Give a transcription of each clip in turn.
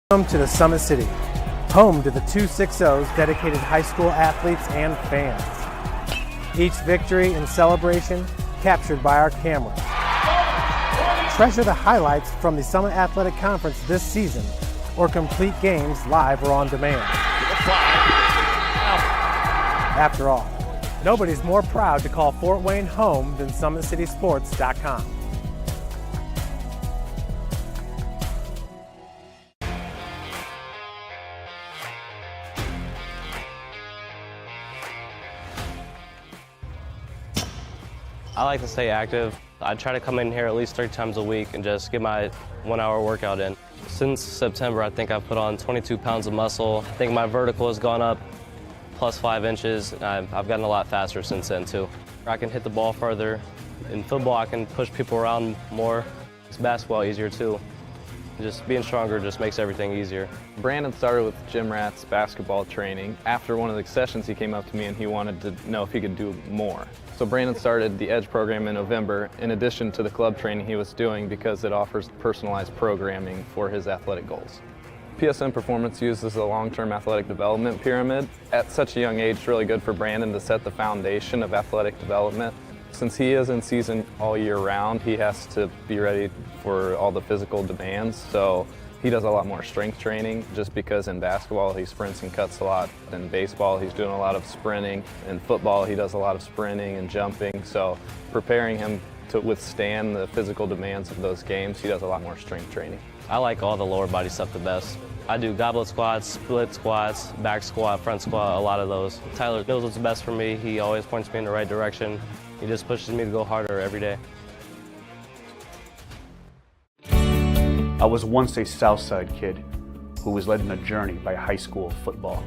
Welcome to the Summit City, home to the 260's dedicated high school athletes and fans. Each victory and celebration captured by our cameras. Treasure the highlights from the Summit Athletic Conference this season, or complete games live or on demand. After all, nobody's more proud to call Fort Wayne home than SummitCitySports.com. I like to stay active. I try to come in here at least 3 times a week and just get my 1-hour workout in. Since September, I think I've put on 22 pounds of muscle. I think my vertical has gone up plus 5 inches. I've gotten a lot faster since then too. I can hit the ball further. In football, I can push people around more. It's basketball easier too. Just being stronger just makes everything easier. Brandon started with gym rats basketball training. After one of the sessions, he came up to me and he wanted to know if he could do more. So Brandon started the EDGE program in November, in addition to the club training he was doing, because it offers personalized programming for his athletic goals. PSN Performance uses a long-term athletic development pyramid. At such a young age, it's really good for Brandon to set the foundation of athletic development. Since he is in season all year round, he has to be ready for all the physical demands. So he does a lot more strength training, just because in basketball he sprints and cuts a lot. In baseball he's doing a lot of sprinting. In football he does a lot of sprinting and jumping. So preparing him to withstand the physical demands of those games, he does a lot more strength training. I like all the lower body stuff the best. I do goblet squats, split squats, back squat, front squat, a lot of those. Tyler knows what's the best for me. He always points me in the right direction. He just pushes me to go harder every day. I was once a Southside kid who was led on a journey by high school football.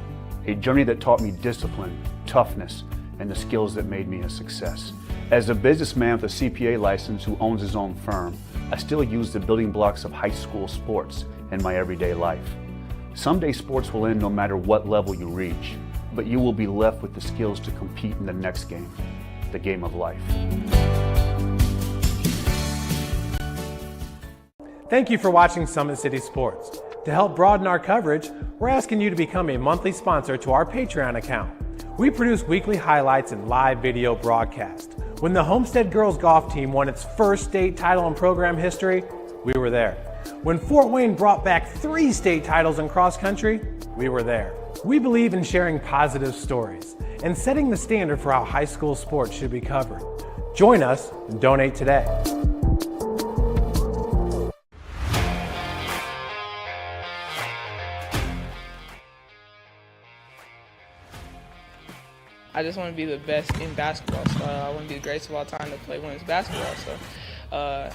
A journey that taught me discipline, toughness, and the skills that made me a success. As a businessman with a CPA license who owns his own firm, I still use the building blocks of high school sports in my everyday life. Someday sports will end no matter what level you reach, but you will be left with the skills to compete in the next game, the game of life. Thank you for watching Summit City Sports. To help broaden our coverage, we're asking you to become a monthly sponsor to our Patreon account. We produce weekly highlights and live video broadcasts. When the Homestead girls golf team won its first state title in program history, we were there. When Fort Wayne brought back 3 state titles in cross country, we were there. We believe in sharing positive stories and setting the standard for how high school sports should be covered. Join us and donate today. I just want to be the best in basketball, so I want to be the greatest of all time to play women's basketball. So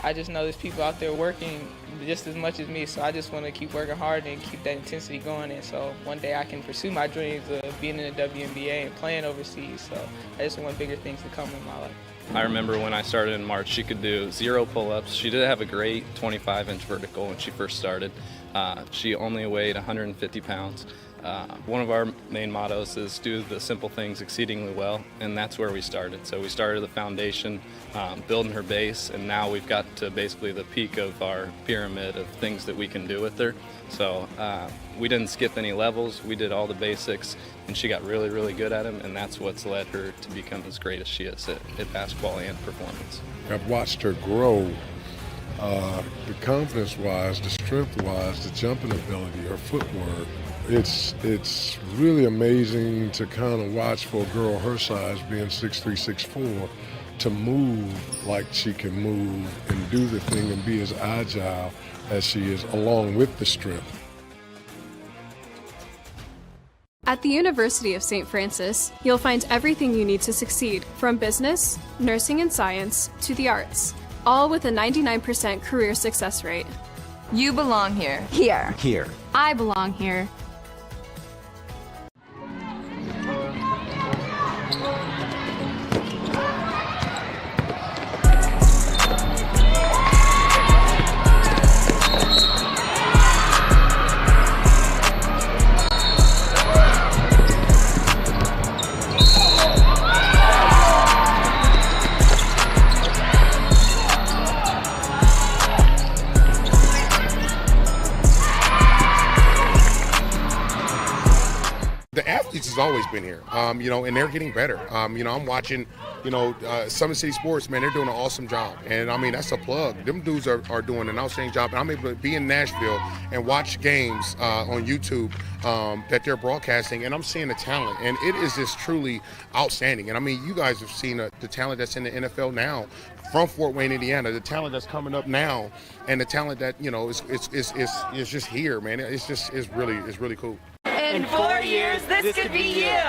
I just know there's people out there working just as much as me, so I just want to keep working hard and keep that intensity going. And so one day I can pursue my dreams of being in the WNBA and playing overseas. So I just want bigger things to come in my life. I remember when I started in March, she could do 0 pull-ups. She did have a great 25-inch vertical when she first started. She only weighed 150 pounds. One of our main mottos is do the simple things exceedingly well, and that's where we started. So we started the foundation, building her base, and now we've got to basically the peak of our pyramid of things that we can do with her. So we didn't skip any levels, we did all the basics, and she got really, really good at them, and that's what's led her to become as great as she is at basketball and performance. I've watched her grow, the confidence-wise, the strength-wise, the jumping ability, her footwork. It's really amazing to kind of watch for a girl her size, being 6'3", 6'4", to move like she can move and do the thing and be as agile as she is, along with the strength. At the University of St. Francis, you'll find everything you need to succeed, from business, nursing and science, to the arts, all with a 99% career success rate. You belong here. Here. Here. I belong here. has always been here, and they're getting better. I'm watching, Summit City Sports, man, they're doing an awesome job. And, I mean, that's a plug. Them dudes are doing an outstanding job. And I'm able to be in Nashville and watch games on YouTube that they're broadcasting, and I'm seeing the talent. And it is just truly outstanding. And, I mean, you guys have seen the talent that's in the NFL now from Fort Wayne, Indiana, the talent that's coming up now, and the talent that, is just here, man. It's really cool. In 4 years, this could be you.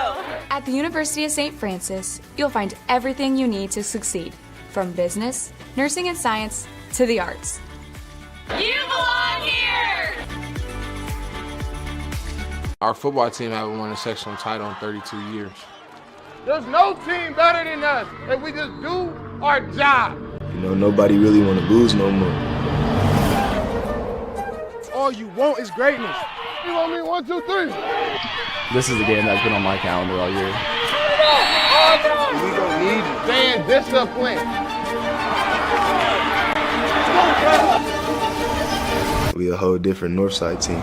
At the University of St. Francis, you'll find everything you need to succeed, from business, nursing and science, to the arts. You belong here! Our football team haven't won a sectional title in 32 years. There's no team better than us if we just do our job. Nobody really want to lose no more. All you want is greatness. You want me 1, 2, 3? This is the game that's been on my calendar all year. We gonna need fan discipline. We a whole different Northside team.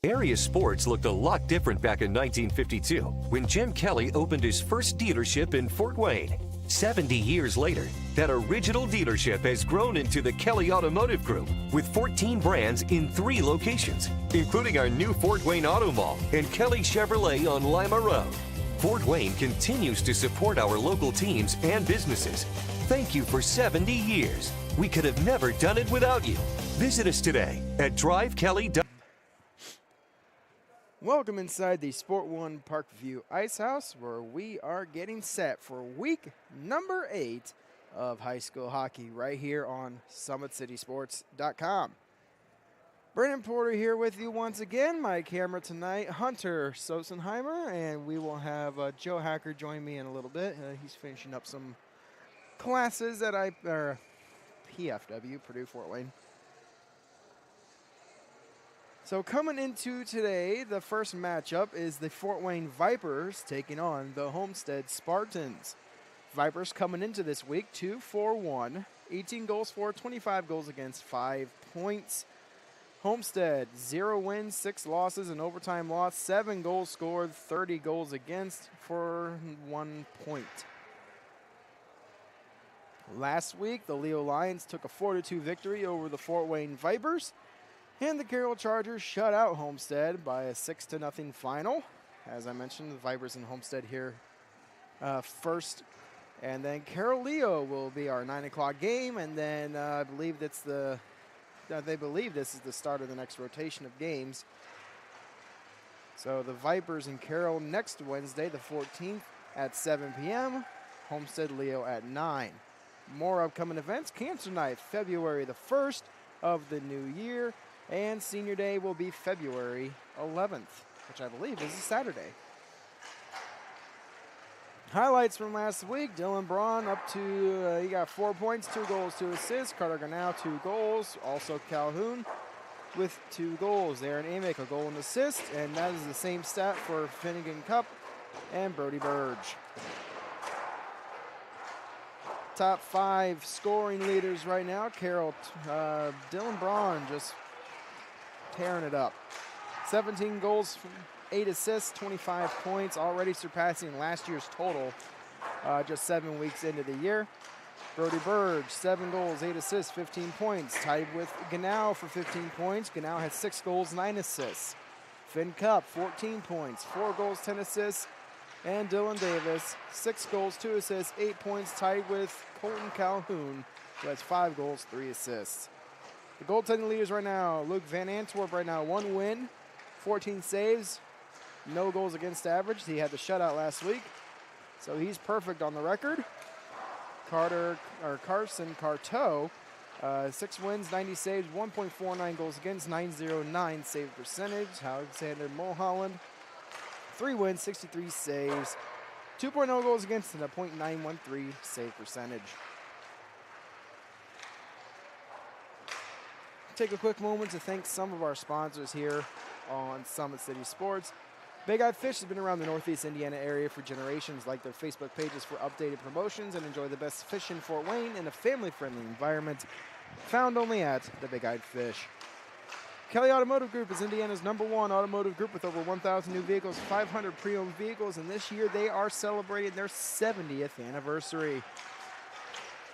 Area sports looked a lot different back in 1952 when Jim Kelly opened his first dealership in Fort Wayne. 70 years later, that original dealership has grown into the Kelly Automotive Group with 14 brands in 3 locations, including our new Fort Wayne Auto Mall and Kelly Chevrolet on Lima Road. Fort Wayne continues to support our local teams and businesses. Thank you for 70 years. We could have never done it without you. Visit us today at drivekelly.com. Welcome inside the Sport One Parkview Ice House, where we are getting set for week number 8 of high school hockey right here on SummitCitySports.com. Brandon Porter here with you once again. My camera tonight, Hunter Sosenheimer, and we will have Joe Hacker join me in a little bit. He's finishing up some classes at PFW, Purdue Fort Wayne. So coming into today, the first matchup is the Fort Wayne Vipers taking on the Homestead Spartans. Vipers coming into this week 2-4-1, 18 goals for, 25 goals against, 5 points. Homestead 0 wins, 6 losses, an overtime loss, 7 goals scored, 30 goals against for 1 point. Last week, the Leo Lions took a 4-2 victory over the Fort Wayne Vipers. And the Carroll Chargers shut out Homestead by a 6-0 final. As I mentioned, the Vipers and Homestead here first. And then Carroll Leo will be our 9 o'clock game. And then I believe they believe this is the start of the next rotation of games. So the Vipers and Carroll next Wednesday, the 14th at 7 p.m. Homestead Leo at 9. More upcoming events. Cancer Night, February the 1st of the new year. And Senior Day will be February 11th, which I believe is a Saturday. Highlights from last week, Dylan Braun up to, he got 4 points, 2 goals, 2 assists. Carter Garnow, 2 goals. Also Calhoun with 2 goals. Aaron Amick, a goal and assist. And that is the same stat for Finnegan Cup and Brody Burge. Top 5 scoring leaders right now. Carroll, Dylan Braun just tearing it up. 17 goals, 8 assists, 25 points, already surpassing last year's total just 7 weeks into the year. Brody Burge, 7 goals, 8 assists, 15 points, tied with Ganow for 15 points. Ganow has 6 goals, 9 assists. Finn Cup, 14 points, 4 goals, 10 assists. And Dylan Davis, 6 goals, 2 assists, 8 points, tied with Colton Calhoun, who has 5 goals, 3 assists. The goaltending leaders right now, Luke Van Antwerp right now, 1 win, 14 saves, no goals against average. He had the shutout last week, so he's perfect on the record. Carson Carteau, 6 wins, 90 saves, 1.49 goals against, 909 save percentage. Alexander Mulholland, 3 wins, 63 saves, 2.0 goals against, and a .913 save percentage. Take a quick moment to thank some of our sponsors here on Summit City Sports. Big Eye Fish has been around the Northeast Indiana area for generations. Like their Facebook pages for updated promotions and enjoy the best fish in Fort Wayne in a family-friendly environment. Found only at the Big Eyed Fish. Kelly Automotive Group is Indiana's #1 automotive group with over 1,000 new vehicles, 500 pre-owned vehicles, and this year they are celebrating their 70th anniversary.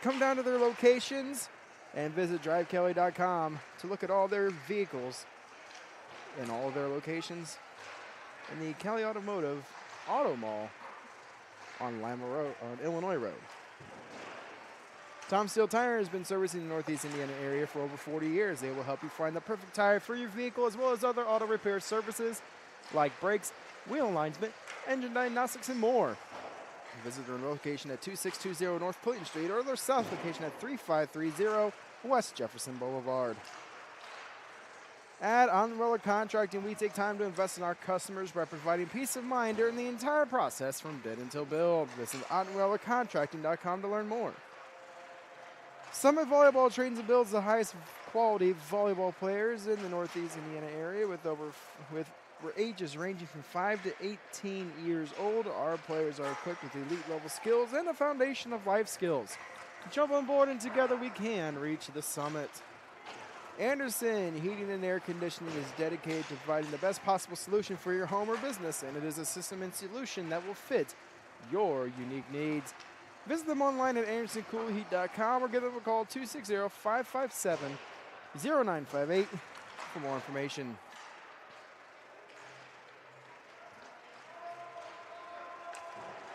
Come down to their locations and visit drivekelly.com to look at all their vehicles in all of their locations in the Kelly Automotive Auto Mall on Lima Road, on Illinois Road. Tom Steele Tire has been servicing the Northeast Indiana area for over 40 years. They will help you find the perfect tire for your vehicle, as well as other auto repair services like brakes, wheel alignment, engine diagnostics, and more. Visit their location at 2620 North Clinton Street or their south location at 3530 West Jefferson Boulevard. At Umbrella Contracting, we take time to invest in our customers by providing peace of mind during the entire process from bid until build. Visit OttenWellerContracting.com to learn more. Summit Volleyball trains and builds the highest quality volleyball players in the Northeast Indiana area with ages ranging from 5 to 18 years old. Our players are equipped with elite level skills and a foundation of life skills. Jump on board and together we can reach the summit. Anderson Heating and Air Conditioning is dedicated to providing the best possible solution for your home or business, and it is a system and solution that will fit your unique needs. Visit them online at AndersonCoolHeat.com or give them a call 260-557-0958 for more information.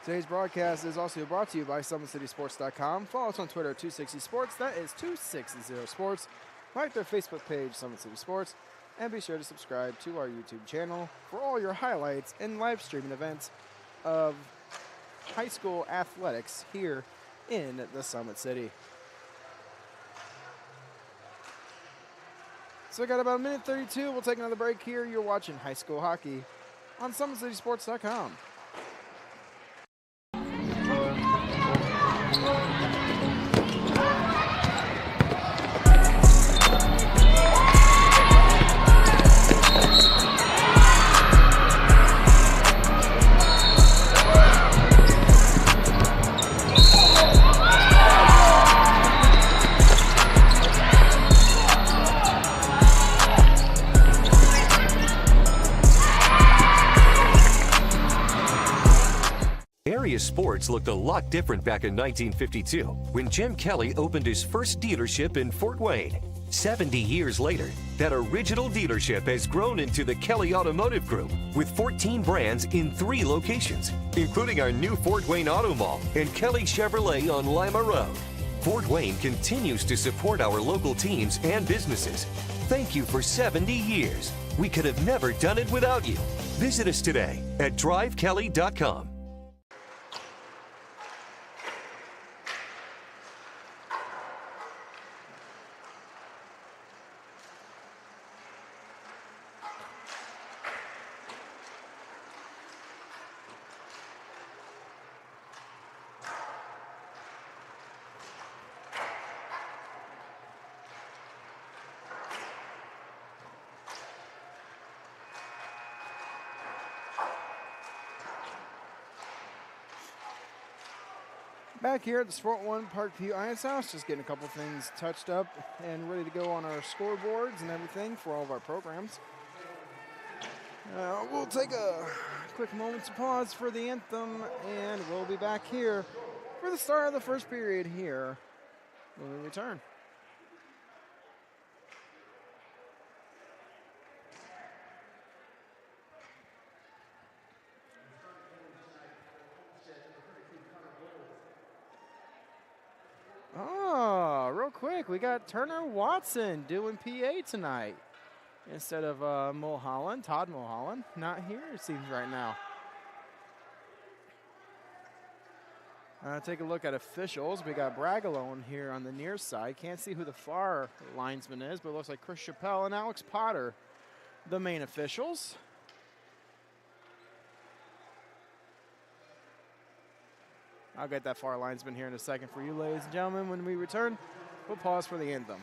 Today's broadcast is also brought to you by SummitCitySports.com. Follow us on Twitter at 260Sports. That is 260Sports. Like their Facebook page, Summit City Sports, and be sure to subscribe to our YouTube channel for all your highlights and live streaming events of high school athletics here in the Summit City. So we got about a minute 32. We'll take another break here. You're watching high school hockey on SummitCitySports.com. Sports looked a lot different back in 1952 when Jim Kelly opened his first dealership in Fort Wayne. 70 years later, that original dealership has grown into the Kelly Automotive Group with 14 brands in 3 locations, including our new Fort Wayne Auto Mall and Kelly Chevrolet on Lima Road. Fort Wayne continues to support our local teams and businesses. Thank you for 70 years. We could have never done it without you. Visit us today at drivekelly.com. Back here at the Sport One Parkview Ice House, just getting a couple things touched up and ready to go on our scoreboards and everything for all of our programs. We'll take a quick moment to pause for the anthem, and we'll be back here for the start of the first period here when we return. Oh, real quick, we got Turner Watson doing PA tonight instead of Mulholland. Todd Mulholland, not here, it seems right now. Take a look at officials. We got Bragalone here on the near side. Can't see who the far linesman is, but it looks like Chris Chappelle and Alex Potter, the main officials. I'll get that far linesman here in a second for you, ladies and gentlemen. When we return, we'll pause for the anthem.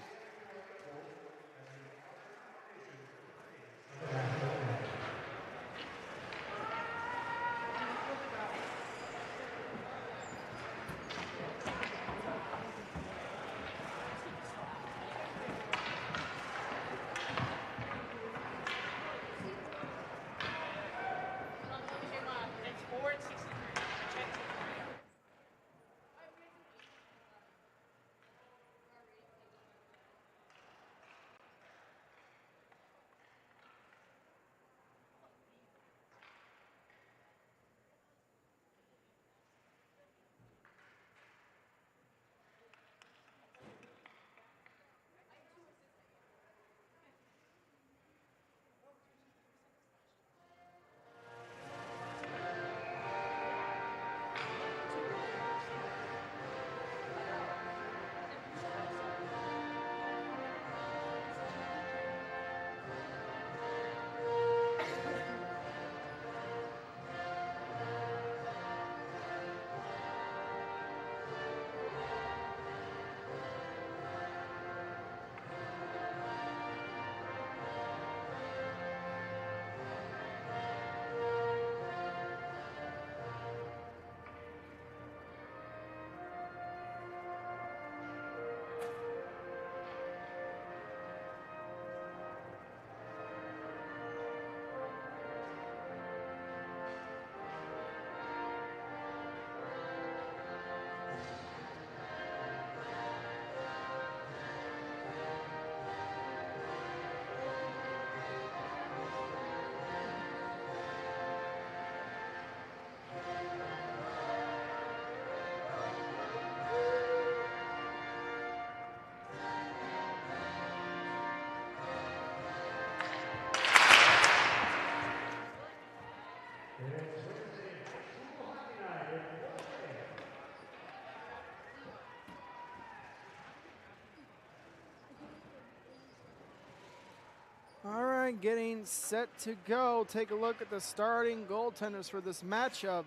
right, getting set to go. Take a look at the starting goaltenders for this matchup.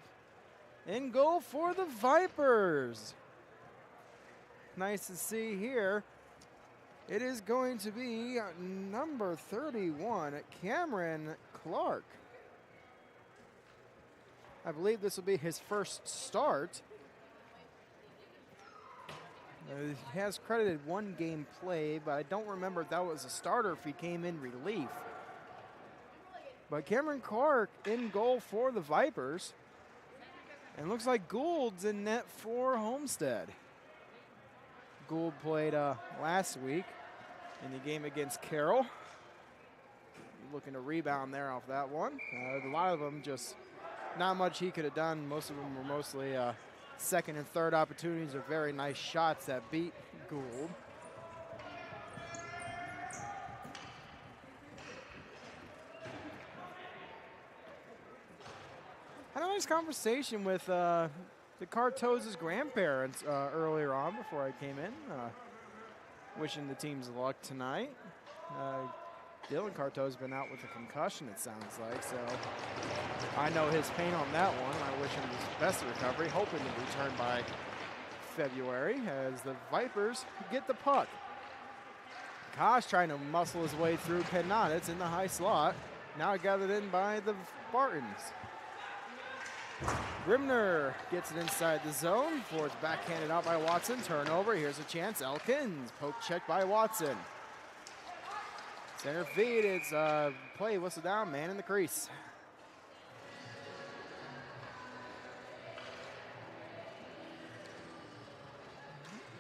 In goal for the Vipers. Nice to see here. It is going to be number 31, Cameron Clark. I believe this will be his first start. He has credited 1 game play, but I don't remember if that was a starter, if he came in relief. But Cameron Clark in goal for the Vipers. And looks like Gould's in net for Homestead. Gould played last week in the game against Carroll. Looking to rebound there off that one. A lot of them just not much he could have done. Most of them were mostly second and third opportunities or very nice shots that beat Gould. Had a nice conversation with the Cartoz's grandparents earlier on before I came in, wishing the teams luck tonight. Dylan Cartoz's been out with a concussion, it sounds like, so I know his pain on that one. I wish him his best recovery, hoping to return by February as the Vipers get the puck. Kosh trying to muscle his way through, cannot. It's in the high slot. Now gathered in by the Spartans. Grimner gets it inside the zone before it's backhanded out by Watson. Turnover, here's a chance. Elkins, poke check by Watson. Center feed, it's play whistle down, man in the crease.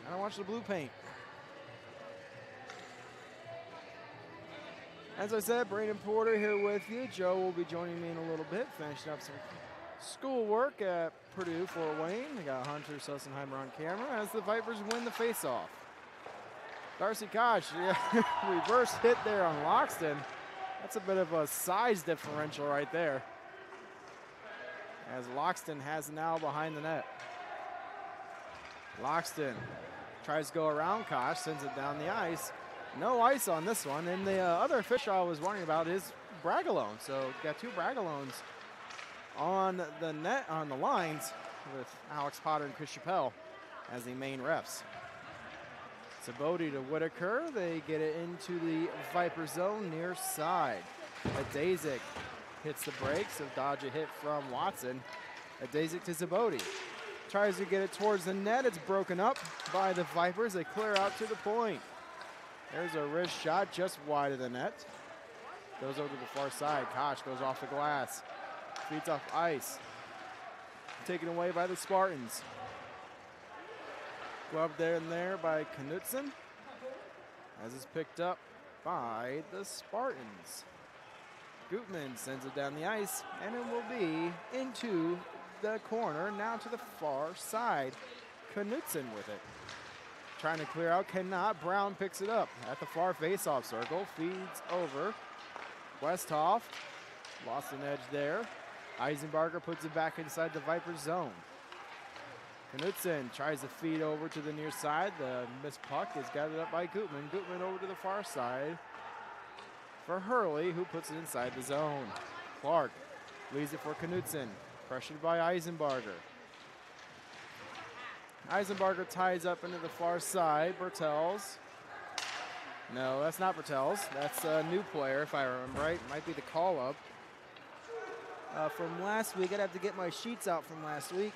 Gotta watch the blue paint. As I said, Brandon Porter here with you. Joe will be joining me in a little bit, finishing up some schoolwork at Purdue Fort Wayne. We got Hunter Sussenheimer on camera as the Vipers win the faceoff. Darcy Koch, reverse hit there on Loxton. That's a bit of a size differential right there. As Loxton has now behind the net. Loxton tries to go around Koch, sends it down the ice. No ice on this one. And the other official I was wondering about is Bragalone. So got 2 Bragalones on the net, on the lines with Alex Potter and Chris Chappelle as the main refs. Saboti to Whitaker. They get it into the Viper zone near side. Adazik hits the brakes of dodge a hit from Watson. Adazik to Saboti. Tries to get it towards the net. It's broken up by the Vipers. They clear out to the point. There's a wrist shot just wide of the net. Goes over to the far side. Koch goes off the glass. Feeds off ice. Taken away by the Spartans. Gloved there and there by Knutson. As it's picked up by the Spartans. Gutman sends it down the ice, and it will be into the corner, now to the far side. Knutson with it. Trying to clear out, cannot. Brown picks it up at the far face-off circle. Feeds over. Westhoff lost an edge there. Eisenbarger puts it back inside the Vipers zone. Knutson tries to feed over to the near side. The missed puck is gathered up by Gutman. Gutman over to the far side for Hurley, who puts it inside the zone. Clark leaves it for Knutson. Pressured by Eisenbarger. Eisenbarger ties up into the far side. Bertels. No, that's not Bertels. That's a new player, if I remember right. Might be the call-up. From last week, I'd have to get my sheets out from last week.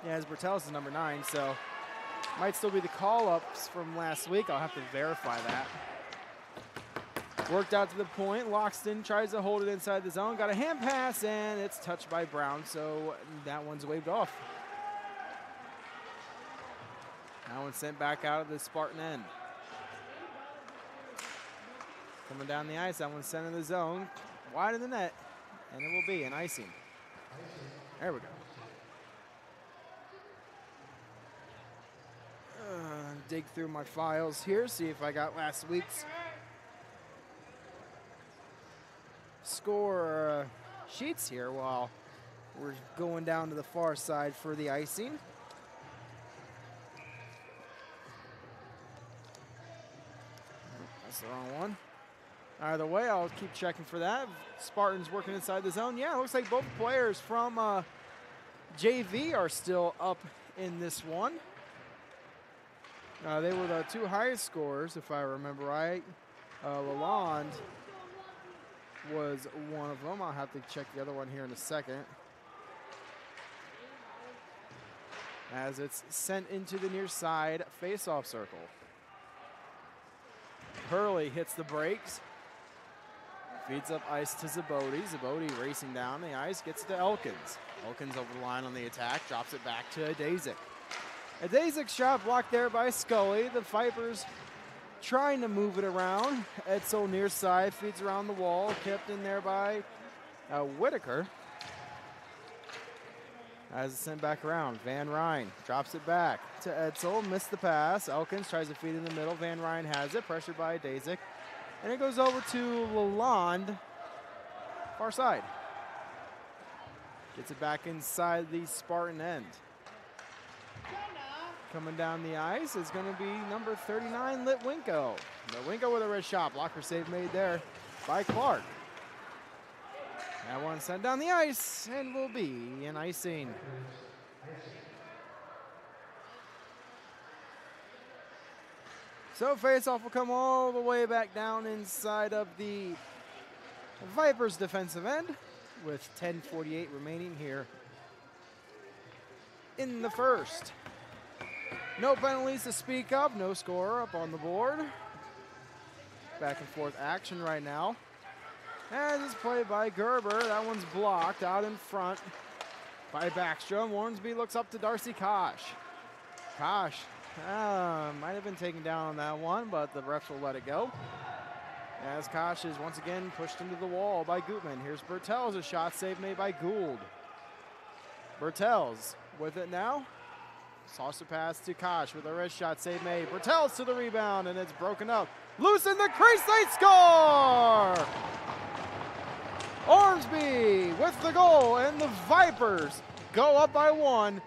Yeah, as Bertels is number 9, so might still be the call-ups from last week. I'll have to verify that. Worked out to the point. Loxton tries to hold it inside the zone. Got a hand pass, and it's touched by Brown, so that one's waved off. That one's sent back out of the Spartan end. Coming down the ice, that one's sent in the zone. Wide of the net, and it will be an icing. There we go. Dig through my files here, see if I got last week's score sheets here while we're going down to the far side for the icing. That's the wrong one. Either way, I'll keep checking for that. Spartans working inside the zone. Yeah, it looks like both players from JV are still up in this one. They were the two highest scorers, if I remember right. Lalonde was one of them. I'll have to check the other one here in a second. As it's sent into the near side face-off circle. Hurley hits the brakes. Feeds up ice to Zabodi. Zabodi racing down the ice, gets it to Elkins. Elkins over the line on the attack, drops it back to Adazic. Adazic's shot blocked there by Scully. The Vipers trying to move it around. Edsel near side, feeds around the wall, kept in there by Whitaker. As it's sent back around, Van Ryn drops it back to Edsel, missed the pass. Elkins tries to feed in the middle. Van Ryn has it, pressured by Adazic. And it goes over to Lalonde, far side. Gets it back inside the Spartan end. Coming down the ice is going to be number 39, Litwinko. Litwinko with a red shot. Blocker save made there by Clark. That one sent down the ice and will be an icing. So faceoff will come all the way back down inside of the Vipers defensive end with 10:48 remaining here in the first. No penalties to speak of, no score up on the board. Back and forth action right now. As it's played by Gerber, that one's blocked out in front by Backstrom. Warnsby looks up to Darcy Kosh. Kosh might have been taken down on that one, but the refs will let it go. As Kosh is once again pushed into the wall by Gutman. Here's Bertels, a shot save made by Gould. Bertels with it now. Toss the pass to Kosh with a wrist shot save made. Bertels to the rebound, and it's broken up. Loose in the crease, they score! Ormsby with the goal, and the Vipers go up by one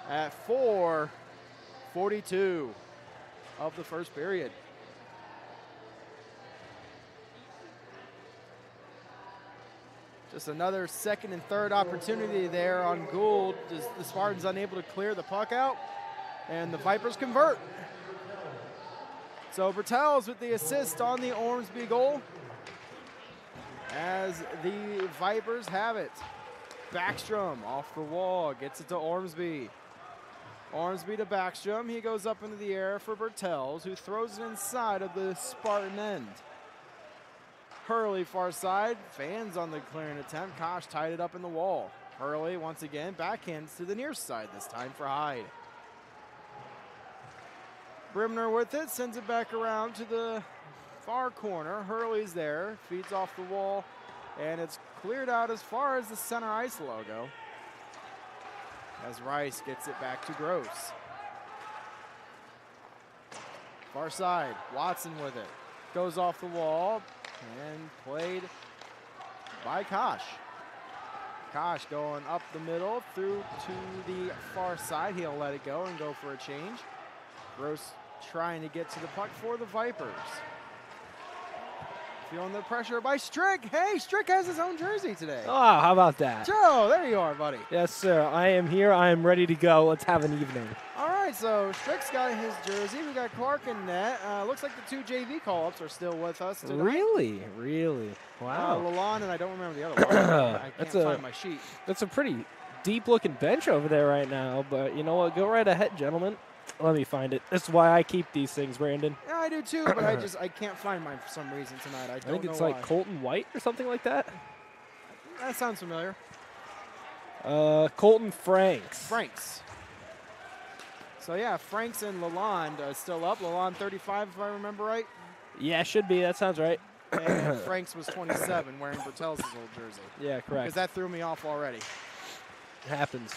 at 4:42 of the first period. Just another second and third opportunity there on Gould. The Spartans unable to clear the puck out, and the Vipers convert. So Bertels with the assist on the Ormsby goal. As the Vipers have it. Backstrom off the wall, gets it to Ormsby. Ormsby to Backstrom. He goes up into the air for Bertels, who throws it inside of the Spartan end. Hurley far side, fans on the clearing attempt. Kosh tied it up in the wall. Hurley once again backhands to the near side, this time for Hyde. Brimner with it, sends it back around to the far corner. Hurley's there, feeds off the wall, and it's cleared out as far as the center ice logo. As Rice gets it back to Gross. Far side, Watson with it. Goes off the wall and played by Kosh. Kosh going up the middle through to the far side. He'll let it go and go for a change. Gross trying to get to the puck for the Vipers. Feeling the pressure by Strick. Hey, Strick has his own jersey today. Oh, how about that? Joe, there you are, buddy. Yes, sir. I am here. I am ready to go. Let's have an evening. All right, so Strick's got his jersey. We got Clark in net. Looks like the two JV call-ups are still with us tonight. Really? Really? Wow. Lalonde, and I don't remember the other one. I can't find my sheet. That's a pretty deep-looking bench over there right now, but you know what? Go right ahead, gentlemen. Let me find it. That's why I keep these things, Brandon. Yeah, I do too, but I can't find mine for some reason tonight. I think it's like Colton White or something like that. That sounds familiar. Colton Franks. So yeah, Franks and Lalonde are still up. Lalonde 35, if I remember right. Yeah, should be. That sounds right. And Franks was 27, wearing Bertels' old jersey. Yeah, correct. Because that threw me off already. It happens.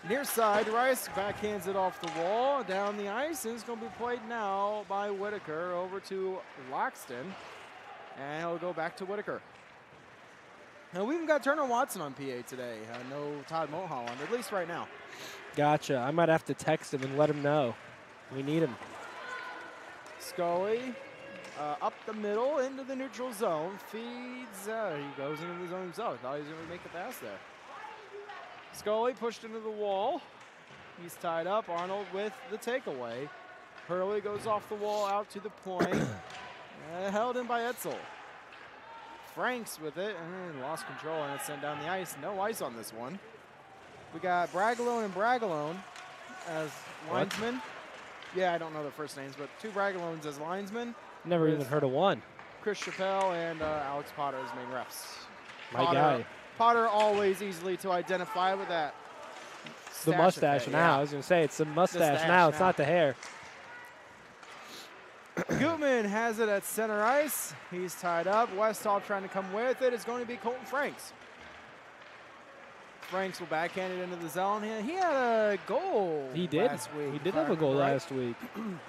Near side, Rice backhands it off the wall, down the ice, and it's going to be played now by Whitaker over to Loxton, and he'll go back to Whitaker. Now, we even got Turner Watson on PA today. No Todd Mulholland, at least right now. Gotcha. I might have to text him and let him know. We need him. Scully up the middle into the neutral zone. Feeds. He goes into the zone himself. Thought he was going to make the pass there. Scully pushed into the wall. He's tied up. Arnold with the takeaway. Hurley goes off the wall out to the point. Held in by Etzel. Franks with it and lost control and it's sent down the ice. No ice on this one. We got Bragalone and Bragalone as linesmen. What? Yeah, I don't know their first names, but 2 Bragalones as linesmen. Never even heard of one. Chris Chappelle and Alex Potter as main refs. My guy. Potter always easily to identify with that. The mustache now. Yeah. I was going to say, it's the mustache now. It's not the hair. Gutman has it at center ice. He's tied up. Westall trying to come with it. It's going to be Colton Franks. Franks will backhand it into the zone. He had a goal last week. He did have a goal last week. In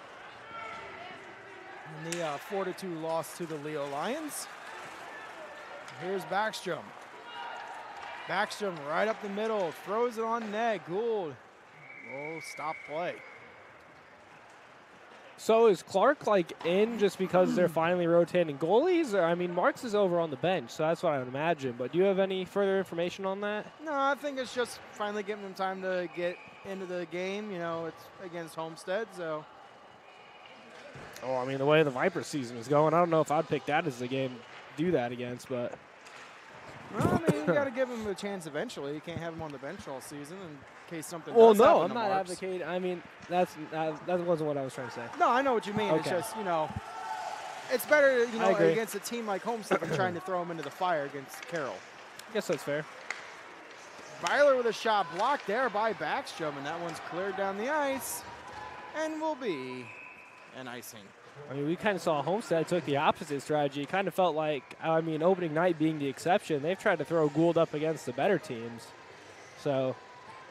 the 4-2 loss to the Leo Lions. Here's Backstrom. Backstrom right up the middle. Throws it on net. Gould will stop play. So is Clark in just because they're finally rotating goalies? Or, I mean, Marks is over on the bench, so that's what I would imagine. But do you have any further information on that? No, I think it's just finally giving them time to get into the game. You know, it's against Homestead, so. Oh, I mean, the way the Viper season is going, I don't know if I'd pick that as the game to do that against, but. Well, I mean, you got to give him a chance eventually. You can't have him on the bench all season in case something does happen. Well, no, I'm not advocating. I mean, that wasn't what I was trying to say. No, I know what you mean. Okay. It's just, it's better, against a team like Homestead than trying to throw him into the fire against Carroll. I guess that's fair. Byler with a shot blocked there by Backstrom, and that one's cleared down the ice and will be an icing. I mean, we kind of saw Homestead took the opposite strategy. Kind of felt like, opening night being the exception, they've tried to throw Gould up against the better teams. So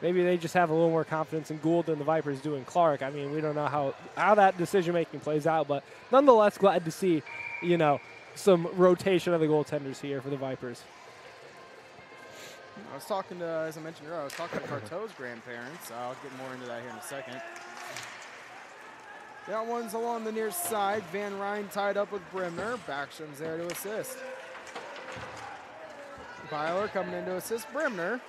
maybe they just have a little more confidence in Gould than the Vipers do in Clark. I mean, we don't know how that decision-making plays out, but nonetheless glad to see, some rotation of the goaltenders here for the Vipers. I was talking to, as I mentioned earlier, Carteau's grandparents. I'll get more into that here in a second. That one's along the near side. Van Ryn tied up with Brimner. Backstrom's there to assist. Byler coming in to assist Brimner.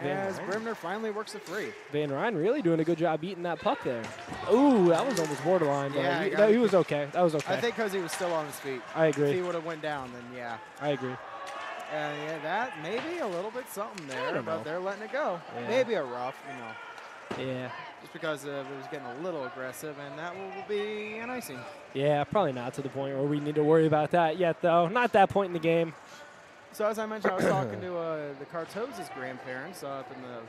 As Brimner finally works the free. Van Ryn really doing a good job eating that puck there. Ooh, that was almost borderline. Yeah, he was okay. That was okay. I think because he was still on his feet. I agree. If he would have went down, then yeah. I agree. That maybe a little bit something there, but they're letting it go. Yeah. Maybe a rough, Yeah. Just because it was getting a little aggressive, and that will be an icing. Yeah, probably not to the point where we need to worry about that yet, though. Not that point in the game. So as I mentioned, I was talking to the Carteau's grandparents up in the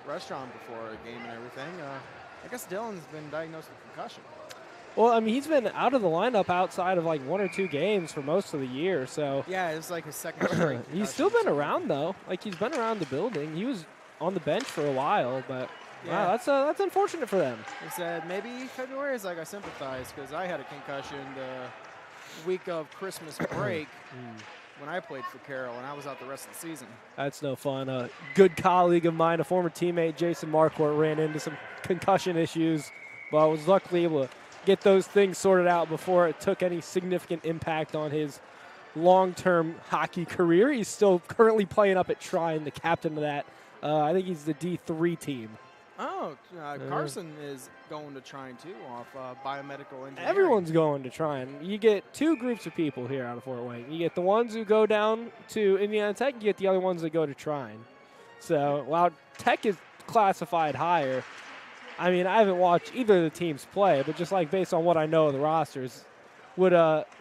restaurant before a game and everything. I guess Dylan's been diagnosed with concussion. Well, I mean, he's been out of the lineup outside of 1 or 2 games for most of the year, so. Yeah, it's like his second straight. He's still been around, though. He's been around the building. He was on the bench for a while, but. Yeah. Wow, that's unfortunate for them. He said maybe February is I sympathize because I had a concussion the week of Christmas break when I played for Carroll, and I was out the rest of the season. That's no fun. A good colleague of mine, a former teammate, Jason Marquardt, ran into some concussion issues, but I was luckily able to get those things sorted out before it took any significant impact on his long-term hockey career. He's still currently playing up at Trine, the captain of that. I think he's the D3 team. Oh, Carson is going to Trine too off biomedical engineering. Everyone's going to Trine. You get 2 groups of people here out of Fort Wayne. You get the ones who go down to Indiana Tech. You get the other ones that go to Trine. So while Tech is classified higher, I mean, I haven't watched either of the teams play, but just based on what I know of the rosters, would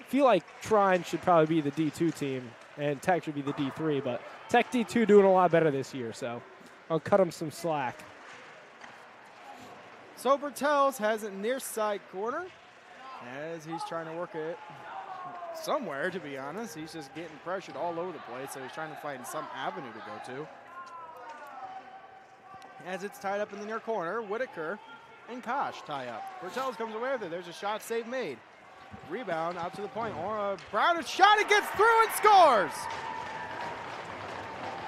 feel like Trine should probably be the D2 team and Tech should be the D3. But Tech D2 doing a lot better this year, so I'll cut them some slack. So Bertels has it near side corner as he's trying to work it somewhere, to be honest. He's just getting pressured all over the place, so he's trying to find some avenue to go to. As it's tied up in the near corner, Whitaker and Kosh tie up. Bertels comes away with it. There's a shot save made. Rebound out to the point. Brown shot, it gets through and scores!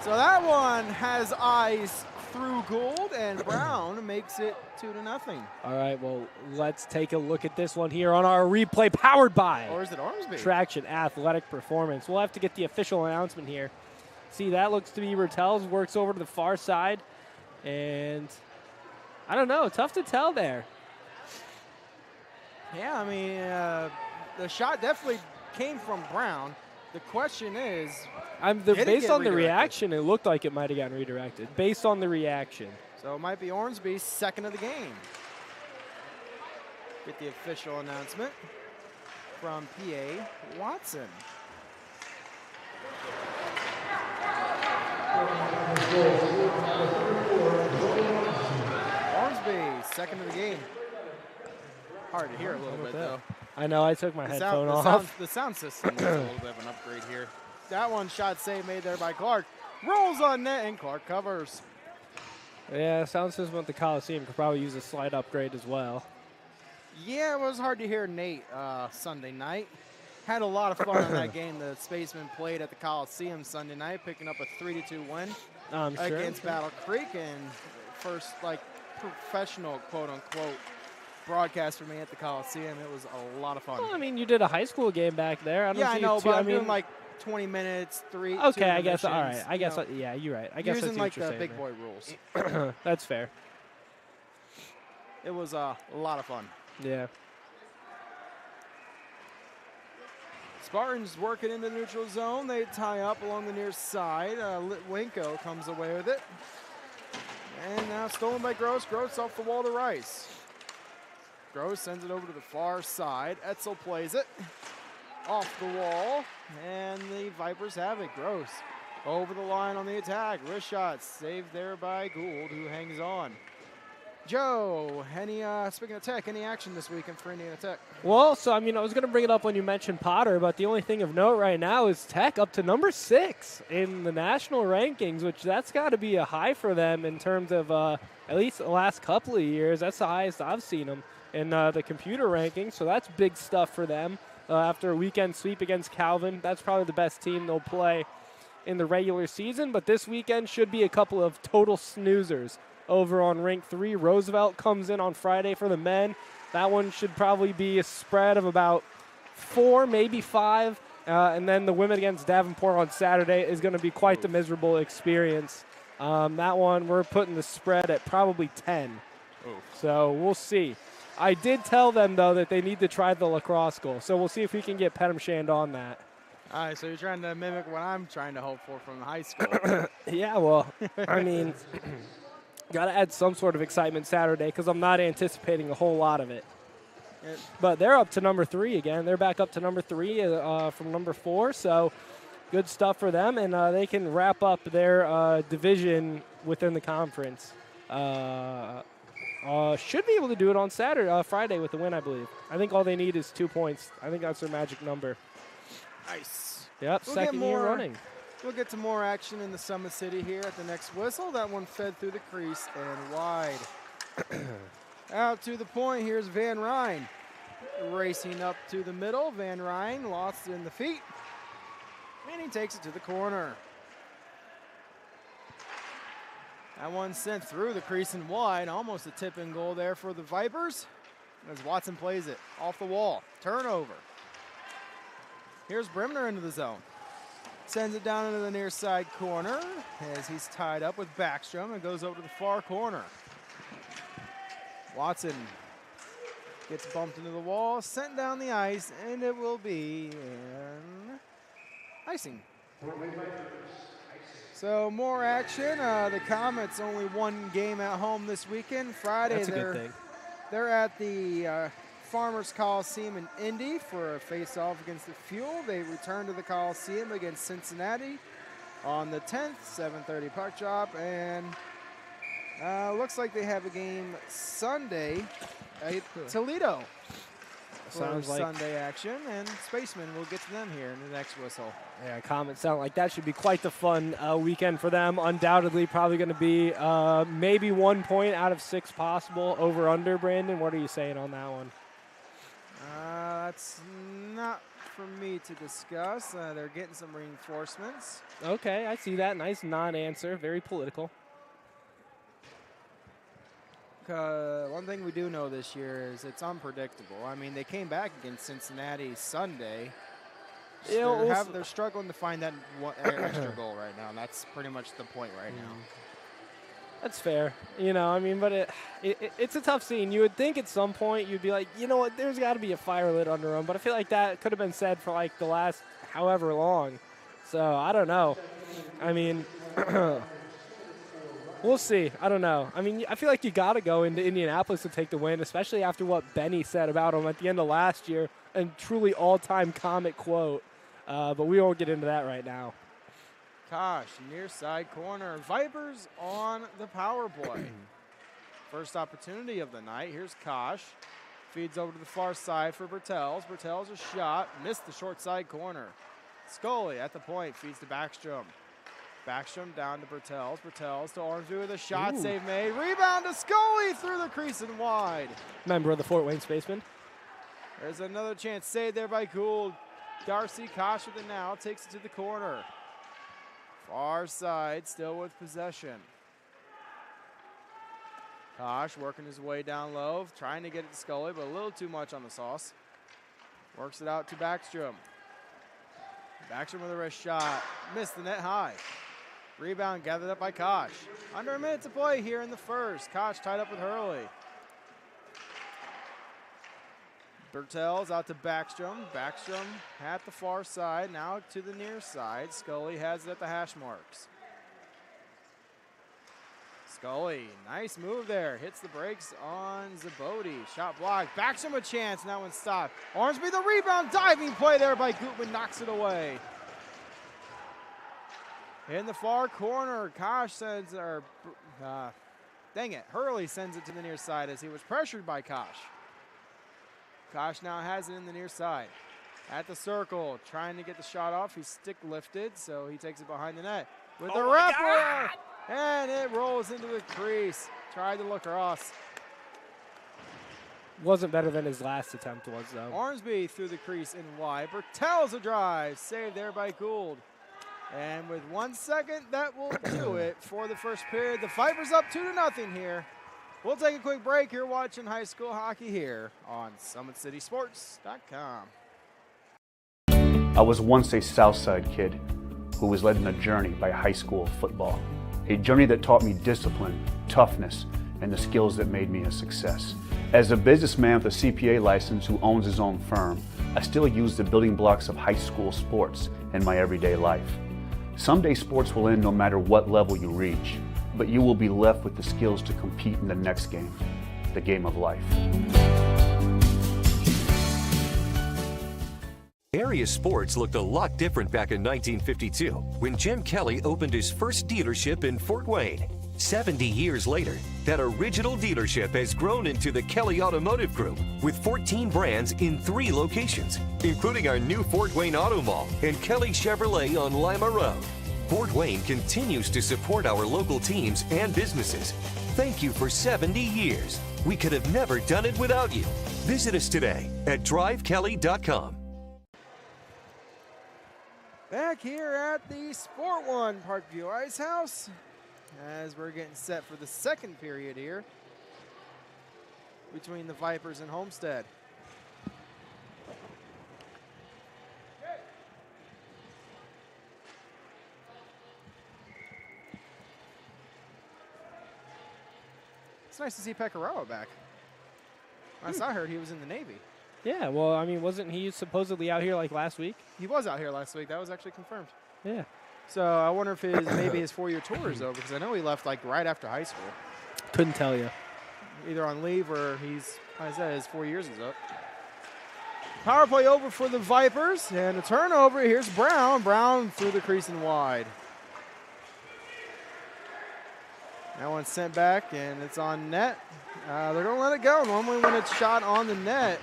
So that one has eyes through Gould, and Brown makes it 2-0. All right, well, let's take a look at this one here on our replay powered by Or is it Ormsby? Traction Athletic Performance. We'll have to get the official announcement here. See, that looks to be Rattel's, works over to the far side, and I don't know, tough to tell there. Yeah, I mean, the shot definitely came from Brown. The question is, based on the reaction, it looked like it might have gotten redirected. Based on the reaction. So it might be Ormsby's second of the game. Get the official announcement from PA Watson. Ormsby, second of the game. Hard to hear a little bit, though. I know, I took my headphone off. The sound system is a little bit of an upgrade here. That one shot save made there by Clark. Rolls on net, and Clark covers. Yeah, sound system at the Coliseum could probably use a slight upgrade as well. Yeah, it was hard to hear Nate Sunday night. Had a lot of fun in that game. The Spacemen played at the Coliseum Sunday night, picking up a 3-2 win against Battle Creek, and first professional quote-unquote broadcast for me at the Coliseum. It was a lot of fun. Well, I mean, you did a high school game back there. I know, but I'm doing like 20 minutes, Okay, I guess. All right, I guess. Yeah, you're right. I guess using like the big boy rules. That's fair. It was a lot of fun. Yeah. Spartans working in the neutral zone. They tie up along the near side. Litwinko comes away with it. And now stolen by Gross. Gross off the wall to Rice. Gross sends it over to the far side. Etzel plays it off the wall, and the Vipers have it. Gross over the line on the attack. Wrist shot saved there by Gould, who hangs on. Joe, speaking of Tech, any action this weekend for Indiana Tech? Well, so I was going to bring it up when you mentioned Potter, but the only thing of note right now is Tech up to number 6 in the national rankings, which that's got to be a high for them in terms of at least the last couple of years. That's the highest I've seen them in the computer rankings, so that's big stuff for them. After a weekend sweep against Calvin, that's probably the best team they'll play in the regular season, but this weekend should be a couple of total snoozers over on Rink 3. Roosevelt comes in on Friday for the men. That one should probably be a spread of about 4, maybe 5, and then the women against Davenport on Saturday is going to be quite the miserable experience. That one, we're putting the spread at probably 10. So we'll see. I did tell them, though, that they need to try the lacrosse goal. So we'll see if we can get Pettimshand on that. All right, so you're trying to mimic what I'm trying to hope for from high school. Yeah, well, I mean, got to add some sort of excitement Saturday because I'm not anticipating a whole lot of it. But they're up to number 3 again. They're back up to number 3 from number 4. So good stuff for them, and they can wrap up their division within the conference. Should be able to do it on Friday with the win, I believe. I think all they need is 2 points. I think that's their magic number. Nice. Yep, second year running. We'll get to more action in the Summit City here at the next whistle. That one fed through the crease and wide. Out to the point, here's Van Ryn. Racing up to the middle. Van Ryn lost in the feet. And he takes it to the corner. That one sent through the crease and wide. Almost a tip-in goal there for the Vipers. As Watson plays it off the wall. Turnover. Here's Brimner into the zone. Sends it down into the near side corner as he's tied up with Backstrom and goes over to the far corner. Watson gets bumped into the wall, sent down the ice, and it will be an icing. So more action. The Comets only one game at home this weekend. Friday, that's a good thing. They're at the Farmers Coliseum in Indy for a face-off against the Fuel. They return to the Coliseum against Cincinnati on the 10th, 7:30 puck drop, and looks like they have a game Sunday at Toledo. Sounds like Sunday action, and Spacemen will get to them here in the next whistle. Yeah, comments sound like that should be quite the fun weekend for them. Undoubtedly, probably going to be maybe 1 point out of 6 possible. Over under, Brandon. What are you saying on that one? That's not for me to discuss. They're getting some reinforcements. Okay, I see that. Nice non-answer. Very political. one thing we do know this year is it's unpredictable. I mean, they came back against Cincinnati Sunday. They're struggling to find that extra goal right now, and that's pretty much the point right now. That's fair. I mean, but it's a tough scene. You would think at some point you'd be like, you know what, there's got to be a fire lit under them, but I feel like that could have been said for like the last however long. So I don't know. I mean, we'll see. I don't know. I mean, I feel like you got to go into Indianapolis to take the win, especially after what Benny said about them at the end of last year, and truly all-time comic quote. But we won't get into that right now. Kosh, near side corner. Vipers on the power play. First opportunity of the night. Here's Kosh. Feeds over to the far side for Bertels. Bertels a shot. Missed the short side corner. Scully at the point. Feeds to Backstrom. Backstrom down to Bertels. Bertels to Ormsby with a shot. Ooh. Save made. Rebound to Scully through the crease and wide. Member of the Fort Wayne Spacemen. There's another chance saved there by Gould. Darcy Kosh with it now. Takes it to the corner. Far side, still with possession. Kosh working his way down low, trying to get it to Scully, but a little too much on the sauce. Works it out to Backstrom. Backstrom with a wrist shot. Missed the net high. Rebound gathered up by Kosh. Under a minute to play here in the first. Kosh tied up with Hurley. Bertels out to Backstrom. Backstrom at the far side, now to the near side. Scully has it at the hash marks. Scully, nice move there. Hits the brakes on Zabodi. Shot blocked. Backstrom a chance, and that one stopped. Ormsby the rebound, diving play there by Gutman, knocks it away. In the far corner, Kosh sends, Hurley sends it to the near side as he was pressured by Kosh. Kosh now has it in the near side. At the circle, trying to get the shot off. He's stick lifted, so he takes it behind the net. With the wrapper, and it rolls into the crease. Tried to look across. Wasn't better than his last attempt was, though. Ormsby through the crease and wide. Bertels a drive, saved there by Gould. And with 1 second, that will do it for the first period. The Vipers up 2-0 here. We'll take a quick break here watching high school hockey here on SummitCitySports.com. I was once a Southside kid who was led on a journey by high school football. A journey that taught me discipline, toughness, and the skills that made me a success. As a businessman with a CPA license who owns his own firm, I still use the building blocks of high school sports in my everyday life. Someday sports will end no matter what level you reach, but you will be left with the skills to compete in the next game, the game of life. Area sports looked a lot different back in 1952 when Jim Kelly opened his first dealership in Fort Wayne. 70 years later, that original dealership has grown into the Kelly Automotive Group with 14 brands in 3 locations, including our new Fort Wayne Auto Mall and Kelly Chevrolet on Lima Road. Fort Wayne continues to support our local teams and businesses. Thank you for 70 years. We could have never done it without you. Visit us today at drivekelly.com. Back here at the Sport One Parkview Ice House as we're getting set for the second period here between the Vipers and Homestead. It's nice to see Pecoraro back. Last I heard, he was in the Navy. Yeah, well, I mean, wasn't he supposedly out here like last week? He was out here last week. That was actually confirmed. Yeah. So I wonder if maybe his 4-year tour is over, because I know he left like right after high school. Couldn't tell you. Either on leave or he's, like I said, his 4 years is up. Power play over for the Vipers, and a turnover. Here's Brown. Brown through the crease and wide. That one's sent back, and it's on net. They're going to let it go. Normally when it's shot on the net,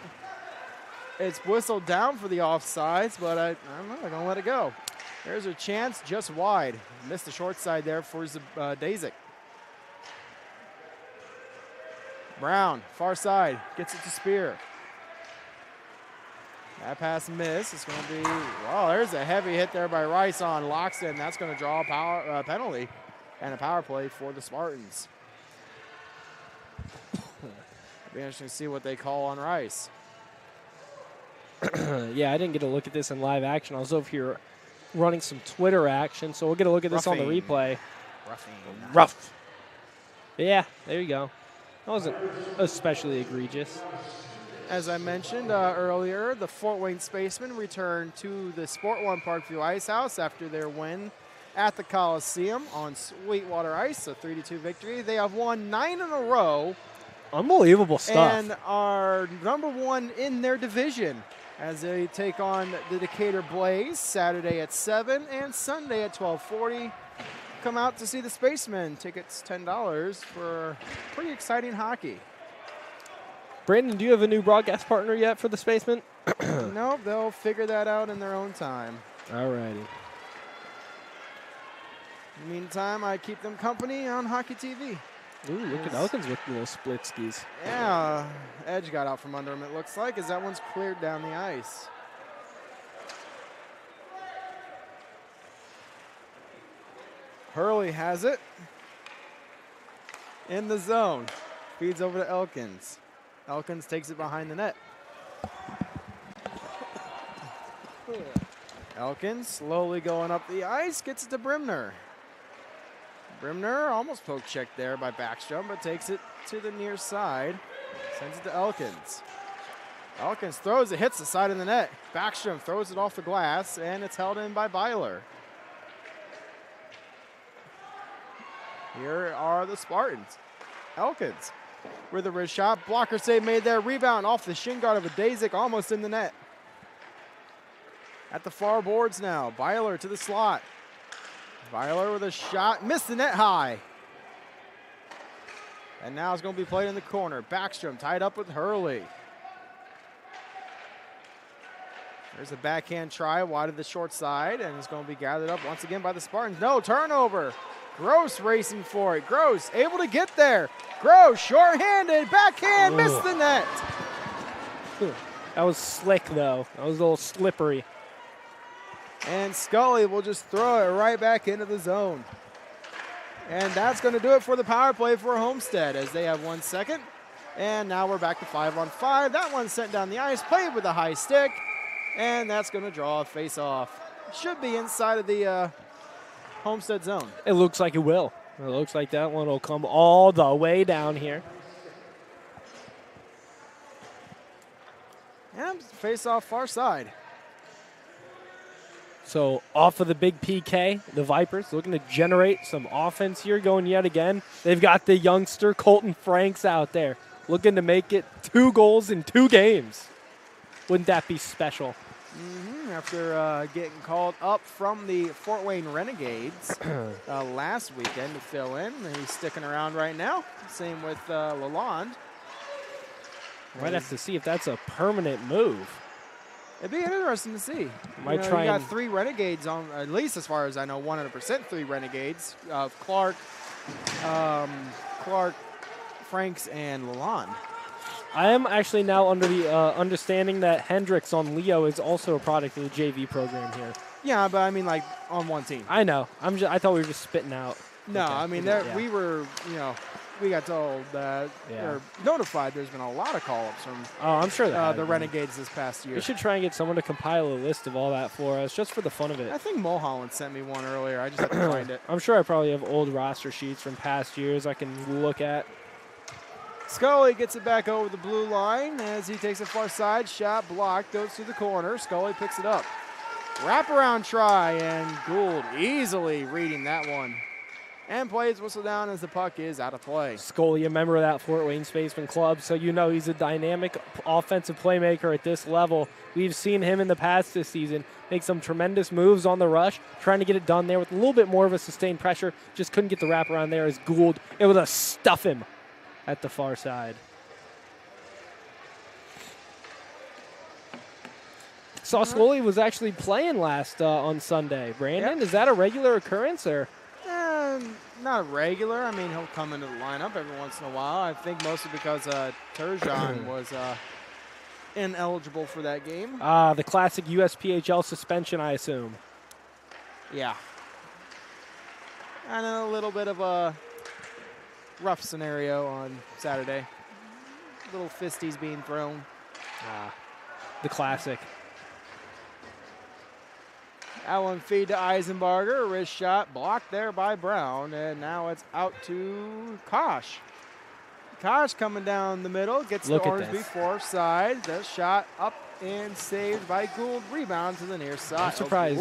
it's whistled down for the offsides, but I don't know. They're going to let it go. There's a chance just wide. Missed the short side there for Dazik. Brown, far side, gets it to Spear. That pass missed. It's going to be, wow, there's a heavy hit there by Rice on Loxton. That's going to draw a penalty and a power play for the Spartans. Be interesting to see what they call on Rice. Yeah, I didn't get a look at this in live action. I was over here running some Twitter action, so we'll get a look at this on the replay. Rough. Yeah, there you go. That wasn't especially egregious. As I mentioned earlier, the Fort Wayne Spacemen returned to the Sport One Parkview Ice House after their win at the Coliseum on Sweetwater Ice, a 3-2 victory. They have won 9 in a row. Unbelievable stuff. And are number 1 in their division as they take on the Decatur Blaze Saturday at 7 and Sunday at 12:40. Come out to see the Spacemen. Tickets $10 for pretty exciting hockey. Brandon, do you have a new broadcast partner yet for the Spacemen? No, they'll figure that out in their own time. All righty. In the meantime, I keep them company on Hockey TV. Ooh, look at Elkins with the little split skis. Yeah, edge got out from under him, it looks like, as that one's cleared down the ice. Hurley has it in the zone. Feeds over to Elkins. Elkins takes it behind the net. Elkins slowly going up the ice, gets it to Brimner. Brimner almost poke checked there by Backstrom, but takes it to the near side. Sends it to Elkins. Elkins throws it, hits the side of the net. Backstrom throws it off the glass, and it's held in by Byler. Here are the Spartans. Elkins with a wrist shot. Blocker save made there. Rebound off the shin guard of Adazik, almost in the net. At the far boards now. Byler to the slot. Byler with a shot. Missed the net high. And now it's going to be played in the corner. Backstrom tied up with Hurley. There's a backhand try wide of the short side, and it's going to be gathered up once again by the Spartans. No, turnover. Gross racing for it. Gross able to get there. Gross short-handed, backhand, missed the net. That was slick, though. That was a little slippery. And Scully will just throw it right back into the zone. And that's going to do it for the power play for Homestead as they have 1 second. And now we're back to 5-on-5. That one sent down the ice, played with a high stick. And that's going to draw a face-off. Should be inside of the Homestead zone. It looks like it will. It looks like that one will come all the way down here. And face-off far side. So off of the big PK, the Vipers looking to generate some offense here going yet again. They've got the youngster Colton Franks out there looking to make it 2 goals in 2 games. Wouldn't that be special? After getting called up from the Fort Wayne Renegades last weekend to fill in. He's sticking around right now. Same with Lalonde. Might have to see if that's a permanent move. It'd be interesting to see. You got 3 Renegades on, at least as far as I know, 100% 3 Renegades. Clark, Franks, and Lalonde. I am actually now under the understanding that Hendricks on Leo is also a product of the JV program here. Yeah, but I mean, like, on one team. I know. I thought we were just spitting out. No, Okay. I mean, we were, we got told that, or notified there's been a lot of call-ups from I'm sure the Renegades this past year. We should try and get someone to compile a list of all that for us, just for the fun of it. I think Mulholland sent me one earlier. I just have to find it. I'm sure I probably have old roster sheets from past years I can look at. Scully gets it back over the blue line as he takes a far side. Shot blocked, goes to the corner. Scully picks it up. Wraparound try, and Gould easily reading that one. And plays whistle down as the puck is out of play. Scully, a member of that Fort Wayne Spaceman Club, so you know he's a dynamic offensive playmaker at this level. We've seen him in the past this season make some tremendous moves on the rush, trying to get it done there with a little bit more of a sustained pressure. Just couldn't get the wraparound there as Gould able to stuff him at the far side. Saw Scully was actually playing last on Sunday. Brandon, is that a regular occurrence or? Not a regular. I mean, he'll come into the lineup every once in a while. I think mostly because Turgeon was ineligible for that game. The classic USPHL suspension, I assume. Yeah. And a little bit of a rough scenario on Saturday. little fisties being thrown. The classic. That one feed to Eisenbarger. Wrist shot blocked there by Brown. And now it's out to Kosh. Kosh coming down the middle. Gets the Ormsby far side. The shot up and saved by Gould. Rebound to the near side. I'm surprised.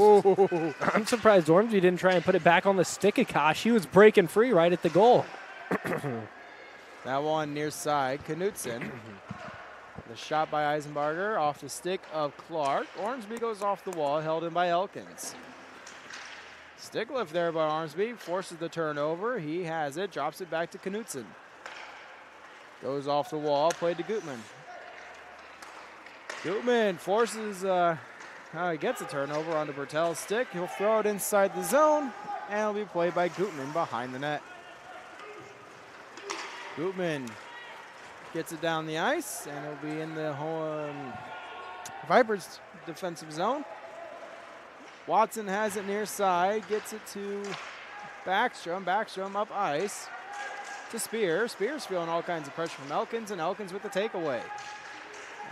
I'm surprised Ormsby didn't try and put it back on the stick of Kosh. He was breaking free right at the goal. That one near side. Knutson. The shot by Eisenbarger off the stick of Clark. Ormsby goes off the wall, held in by Elkins. Stick lift there by Ormsby, forces the turnover. He has it, drops it back to Knutson. Goes off the wall, played to Gutman. Gutman forces, he gets a turnover onto Bertel's stick. He'll throw it inside the zone, and it'll be played by Gutman behind the net. Gutman gets it down the ice, and it'll be in the Vipers' defensive zone. Watson has it near side, gets it to Backstrom. Backstrom up ice to Spear. Spear's feeling all kinds of pressure from Elkins, and Elkins with the takeaway.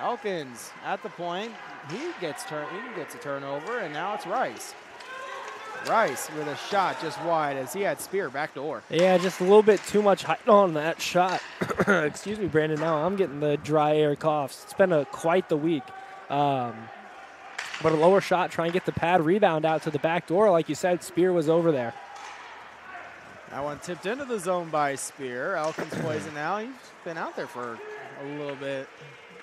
Elkins at the point. He gets a turnover, and now it's Rice. Rice with a shot just wide as he had Spear back door. Yeah, just a little bit too much height on that shot. Excuse me, Brandon. Now I'm getting the dry air coughs. It's been quite the week. But a lower shot, try and get the pad rebound out to the back door. Like you said, Spear was over there. That one tipped into the zone by Spear. Elkins plays it now. He's been out there for a little bit.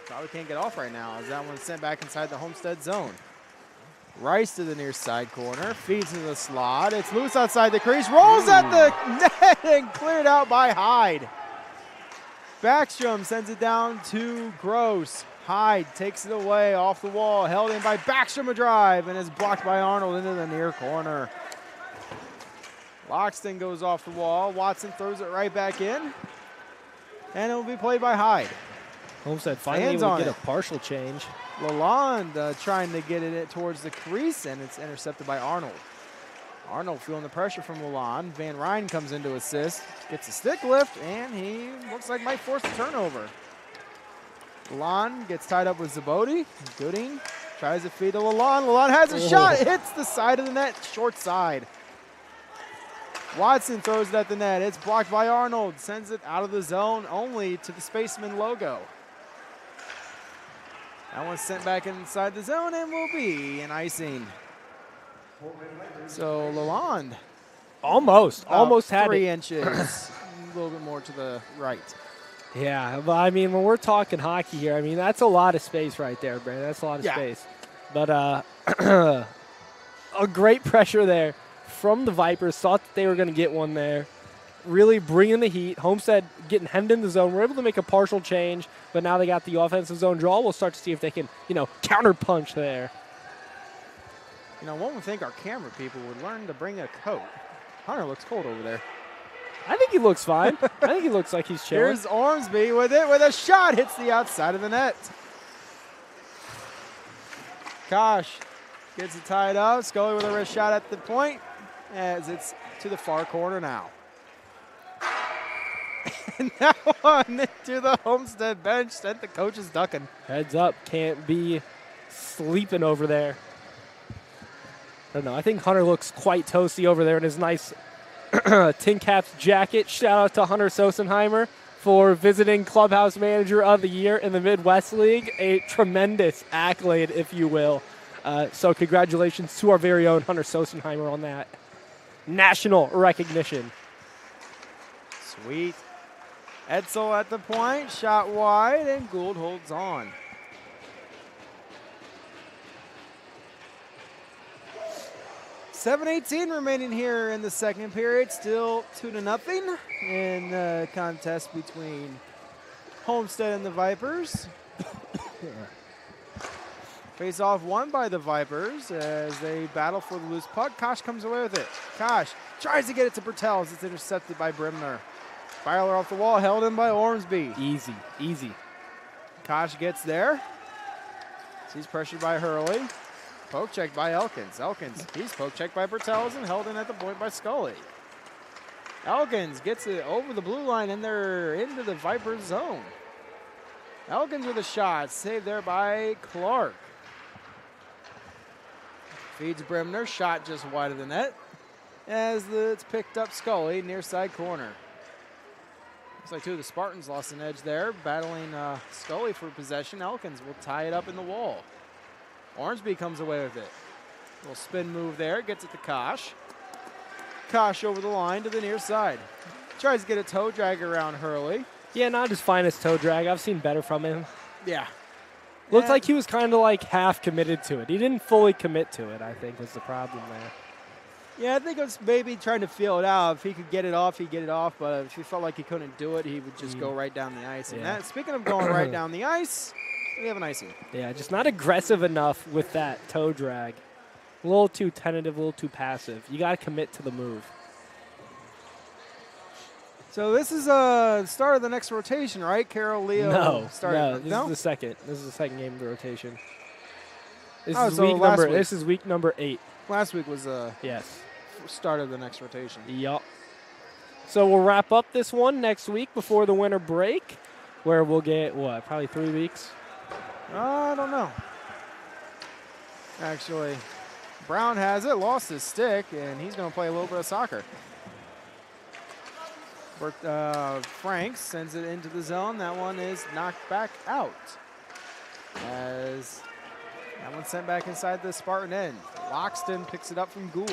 Probably can't get off right now as that one's sent back inside the Homestead zone. Rice to the near side corner, feeds to the slot. It's loose outside the crease, rolls at the net and cleared out by Hyde. Backstrom sends it down to Gross. Hyde takes it away off the wall, held in by Backstrom a drive, and is blocked by Arnold into the near corner. Loxton goes off the wall. Watson throws it right back in, and it will be played by Hyde. Homestead finally able to get a partial change. Lalonde trying to get it towards the crease, and it's intercepted by Arnold. Arnold feeling the pressure from Lalonde. Van Ryn comes in to assist, gets a stick lift, and he looks like might force a turnover. Lalonde gets tied up with Zabodi. Gooding tries to feed to Lalonde. Lalonde has a shot, hits the side of the net, short side. Watson throws it at the net. It's blocked by Arnold, sends it out of the zone only to the Spaceman logo. That one's sent back inside the zone and will be an icing. So Lalonde. Almost had 3 it. inches. A little bit more to the right. Yeah, but I mean, when we're talking hockey here, I mean, that's a lot of space right there, Brandon. That's a lot of space. But a great pressure there from the Vipers. Thought that they were going to get one there. Really bringing the heat. Homestead getting hemmed in the zone. We're able to make a partial change, but now they got the offensive zone draw. We'll start to see if they can, counter punch there. One would think our camera people would learn to bring a coat. Hunter looks cold over there. I think he looks fine. I think he looks like he's chilling. Here's Ormsby with it, with a shot. Hits the outside of the net. Kosh gets it tied up. Scully with a wrist shot at the point as it's to the far corner now. And that one to the Homestead bench sent the coaches ducking. Heads up, can't be sleeping over there. I don't know. I think Hunter looks quite toasty over there in his nice Tin Caps jacket. Shout out to Hunter Sosenheimer for visiting Clubhouse Manager of the Year in the Midwest League. A tremendous accolade, if you will. So congratulations to our very own Hunter Sosenheimer on that national recognition. Sweet. Edsel at the point, shot wide, and Gould holds on. .7:18 remaining here in the second period. Still 2-0 in the contest between Homestead and the Vipers. Face off won by the Vipers as they battle for the loose puck. Kosh comes away with it. Kosh tries to get it to Bertels. It's intercepted by Brimner. Filer off the wall, held in by Ormsby. Easy, easy. Kosh gets there. He's pressured by Hurley. Poke check by Elkins. He's poke checked by Bertels and held in at the point by Scully. Elkins gets it over the blue line and they're into the Vipers zone. Elkins with a shot, saved there by Clark. Feeds Bremner, shot just wide of the net. As it's picked up Scully, near side corner. Looks like two of the Spartans lost an edge there, battling Scully for possession. Elkins will tie it up in the wall. Ormsby comes away with it. Little spin move there, gets it to Kosh. Kosh over the line to the near side. Tries to get a toe drag around Hurley. Yeah, not his finest toe drag. I've seen better from him. Yeah. Looked like he was kind of like half committed to it. He didn't fully commit to it, I think, was the problem there. Yeah, I think it was maybe trying to feel it out. If he could get it off, he'd get it off. But if he felt like he couldn't do it, he would just go right down the ice. And that, speaking of going right down the ice, we have an icing. Yeah, just not aggressive enough with that toe drag. A little too tentative, a little too passive. You got to commit to the move. So this is the start of the next rotation, right? Carol, Leo. No, started. This is the second. This is the second game of the rotation. This Oh, is so week last number. week. This is week number 8. Last week was yes, start of the next rotation. Yup. So we'll wrap up this one next week before the winter break, where we'll get what, probably 3 weeks. I don't know. Actually, Brown has it, lost his stick, and he's going to play a little bit of soccer. Franks sends it into the zone. That one is knocked back out. As that one's sent back inside the Spartan end. Loxton picks it up from Gould.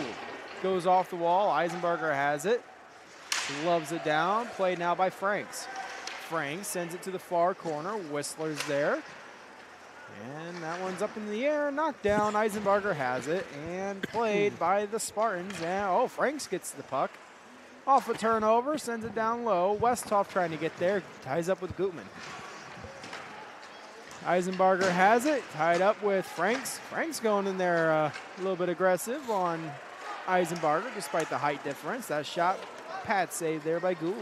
Goes off the wall. Eisenberger has it. Loves it down. Played now by Franks. Franks sends it to the far corner. Whistler's there. And that one's up in the air. Knocked down. Eisenberger has it. And played by the Spartans. And, Franks gets the puck. Off a turnover. Sends it down low. Westhoff trying to get there. Ties up with Gutman. Eisenberger has it, tied up with Franks. Franks going in there a little bit aggressive on Eisenberger despite the height difference. That shot, pad saved there by Gould.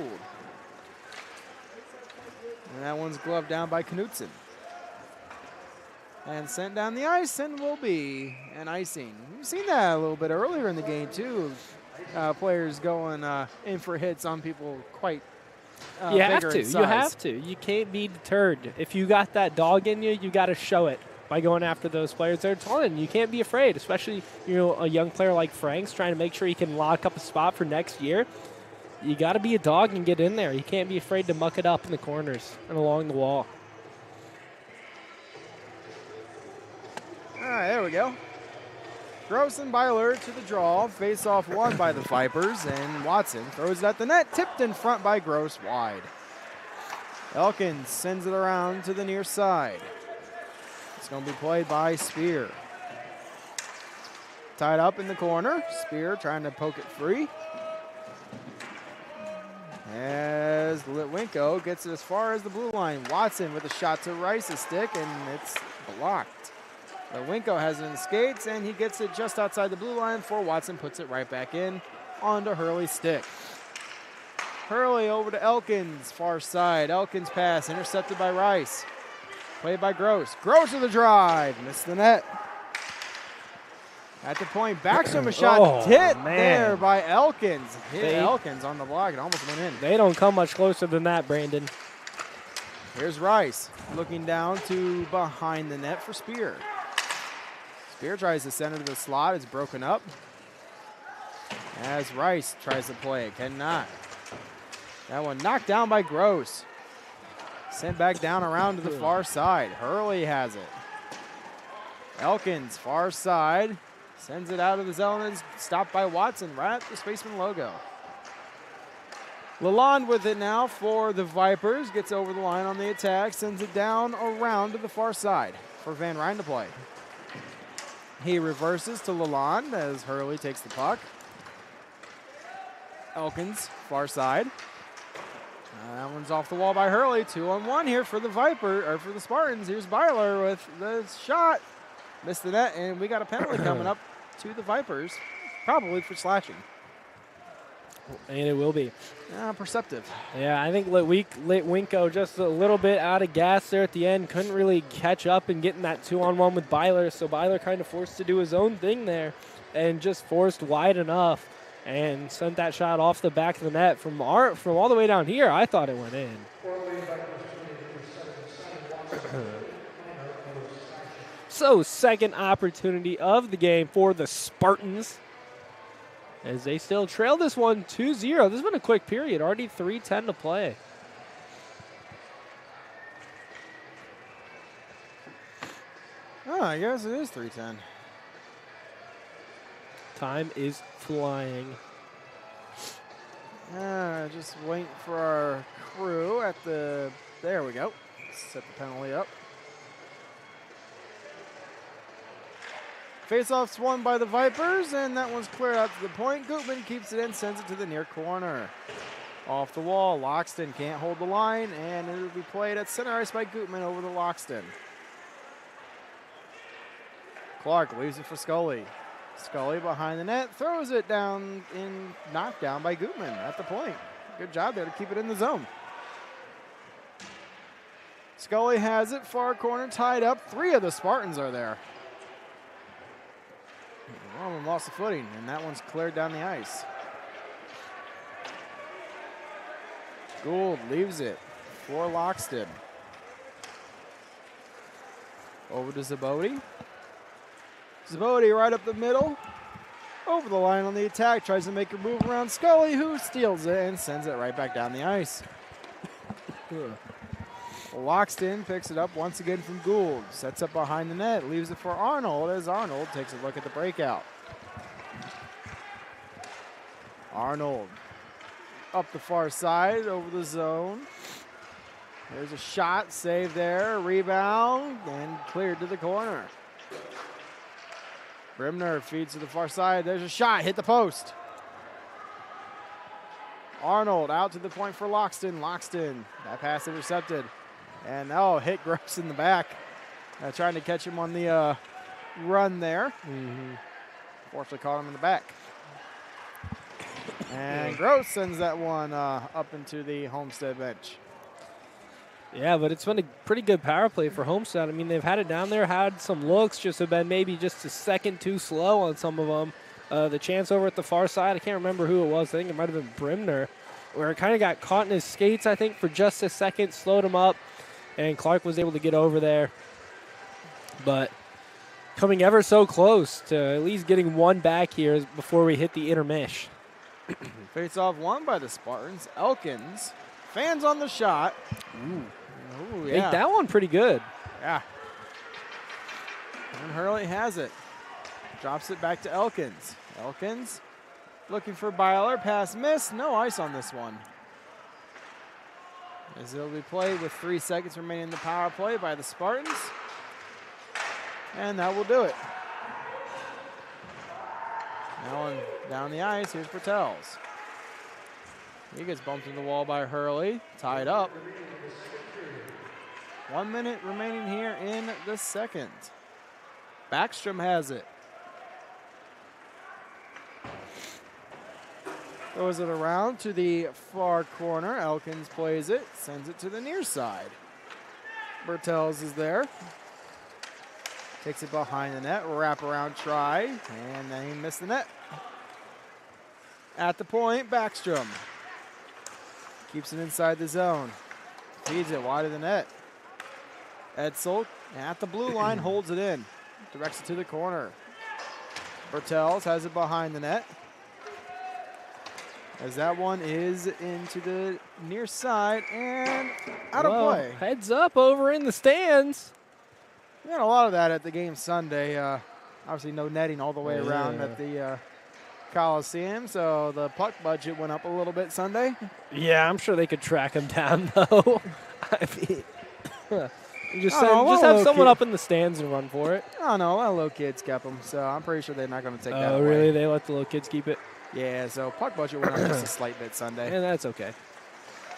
And that one's gloved down by Knutson. And sent down the ice, and will be an icing. We've seen that a little bit earlier in the game, too, of players going in for hits on people quite You have bigger to. in size. You have to. You can't be deterred. If you got that dog in you, you got to show it by going after those players. They're talented. You can't be afraid, especially a young player like Franks trying to make sure he can lock up a spot for next year. You got to be a dog and get in there. You can't be afraid to muck it up in the corners and along the wall. All right, there we go. Gross and Byler to the draw. Face-off won by the Vipers, and Watson throws it at the net. Tipped in front by Gross, wide. Elkins sends it around to the near side. It's going to be played by Spear. Tied up in the corner. Spear trying to poke it free. As Litwinko gets it as far as the blue line. Watson with a shot to Rice's stick, and it's blocked. Litwinko has it in the skates, and he gets it just outside the blue line before Watson puts it right back in onto Hurley's stick. Hurley over to Elkins, far side. Elkins pass, intercepted by Rice. Played by Gross. Gross with the drive, missed the net. At the point, Backstrom a shot hit there by Elkins. Hit Elkins on the block, it almost went in. They don't come much closer than that, Brandon. Here's Rice looking down to behind the net for Spear. Spear tries to center to the slot. It's broken up. As Rice tries to play it. Cannot. That one knocked down by Gross. Sent back down around to the far side. Hurley has it. Elkins, far side. Sends it out of the zone and is stopped by Watson right at the Spaceman logo. Lalonde with it now for the Vipers. Gets over the line on the attack. Sends it down around to the far side for Van Ryn to play. He reverses to Lalonde as Hurley takes the puck. Elkins, far side. That one's off the wall by Hurley. 2-on-1 here for the Spartans. Here's Byler with the shot. Missed the net, and we got a penalty coming up to the Vipers, probably for slashing. And it will be. Perceptive. Yeah, I think Litwinko just a little bit out of gas there at the end. Couldn't really catch up and getting that 2-on-1 with Byler, so Byler kind of forced to do his own thing there and just forced wide enough and sent that shot off the back of the net from all the way down here. I thought it went in. So, second opportunity of the game for the Spartans, as they still trail this one 2-0. This has been a quick period, already 3:10 to play. Oh, I guess it is 3:10. Time is flying. Just waiting for our crew at the, there we go. Set the penalty up. Face-off's won by the Vipers, and that one's cleared out to the point. Gutman keeps it in, sends it to the near corner. Off the wall, Loxton can't hold the line, and it will be played at center ice by Gutman over to Loxton. Clark leaves it for Scully. Scully behind the net, throws it down in knockdown by Gutman at the point. Good job there to keep it in the zone. Scully has it, far corner tied up. 3 of the Spartans are there. One of them lost the footing, and that one's cleared down the ice. Gould leaves it for Loxton. Over to Zabodi. Zabodi right up the middle. Over the line on the attack. Tries to make a move around Scully, who steals it and sends it right back down the ice. Loxton picks it up once again from Gould. Sets up behind the net. Leaves it for Arnold as Arnold takes a look at the breakout. Arnold up the far side over the zone. There's a shot. Save there. Rebound. And cleared to the corner. Brimner feeds to the far side. There's a shot. Hit the post. Arnold out to the point for Loxton. Loxton. That pass intercepted. And hit Gross in the back. Trying to catch him on the run there. Fortunately caught him in the back. And Gross sends that one up into the Homestead bench. Yeah, but it's been a pretty good power play for Homestead. I mean, they've had it down there, had some looks, just have been maybe just a second too slow on some of them. The chance over at the far side, I can't remember who it was. I think it might have been Brimner, where it kind of got caught in his skates, I think, for just a second, slowed him up, and Clark was able to get over there. But coming ever so close to at least getting one back here before we hit the intermish. Face-off won by the Spartans. Elkins, fans on the shot. Ooh, yeah. Make that one pretty good. Yeah. And Hurley has it. Drops it back to Elkins. Elkins looking for Byler. Pass miss. No ice on this one. As it'll be played with 3 seconds remaining in the power play by the Spartans. And that will do it. Now on down the ice, here's Bertels. He gets bumped in the wall by Hurley. Tied up. 1 minute remaining here in the second. Backstrom has it. Throws it around to the far corner. Elkins plays it, sends it to the near side. Bertels is there. Takes it behind the net, wraparound try, and then he missed the net. At the point, Backstrom. Keeps it inside the zone. Feeds it wide of the net. Edsel at the blue line holds it in. Directs it to the corner. Bertels has it behind the net. As that one is into the near side and out of play. Heads up over in the stands. We had a lot of that at the game Sunday. Obviously no netting all the way around at the Coliseum, so the puck budget went up a little bit Sunday. Yeah, I'm sure they could track him down, though. I mean, just have someone up in the stands and run for it. Oh, no, a lot of little kids kept them, so I'm pretty sure they're not going to take that away. Oh, really? They let the little kids keep it? Yeah, so puck budget went up just a slight bit Sunday. And that's okay.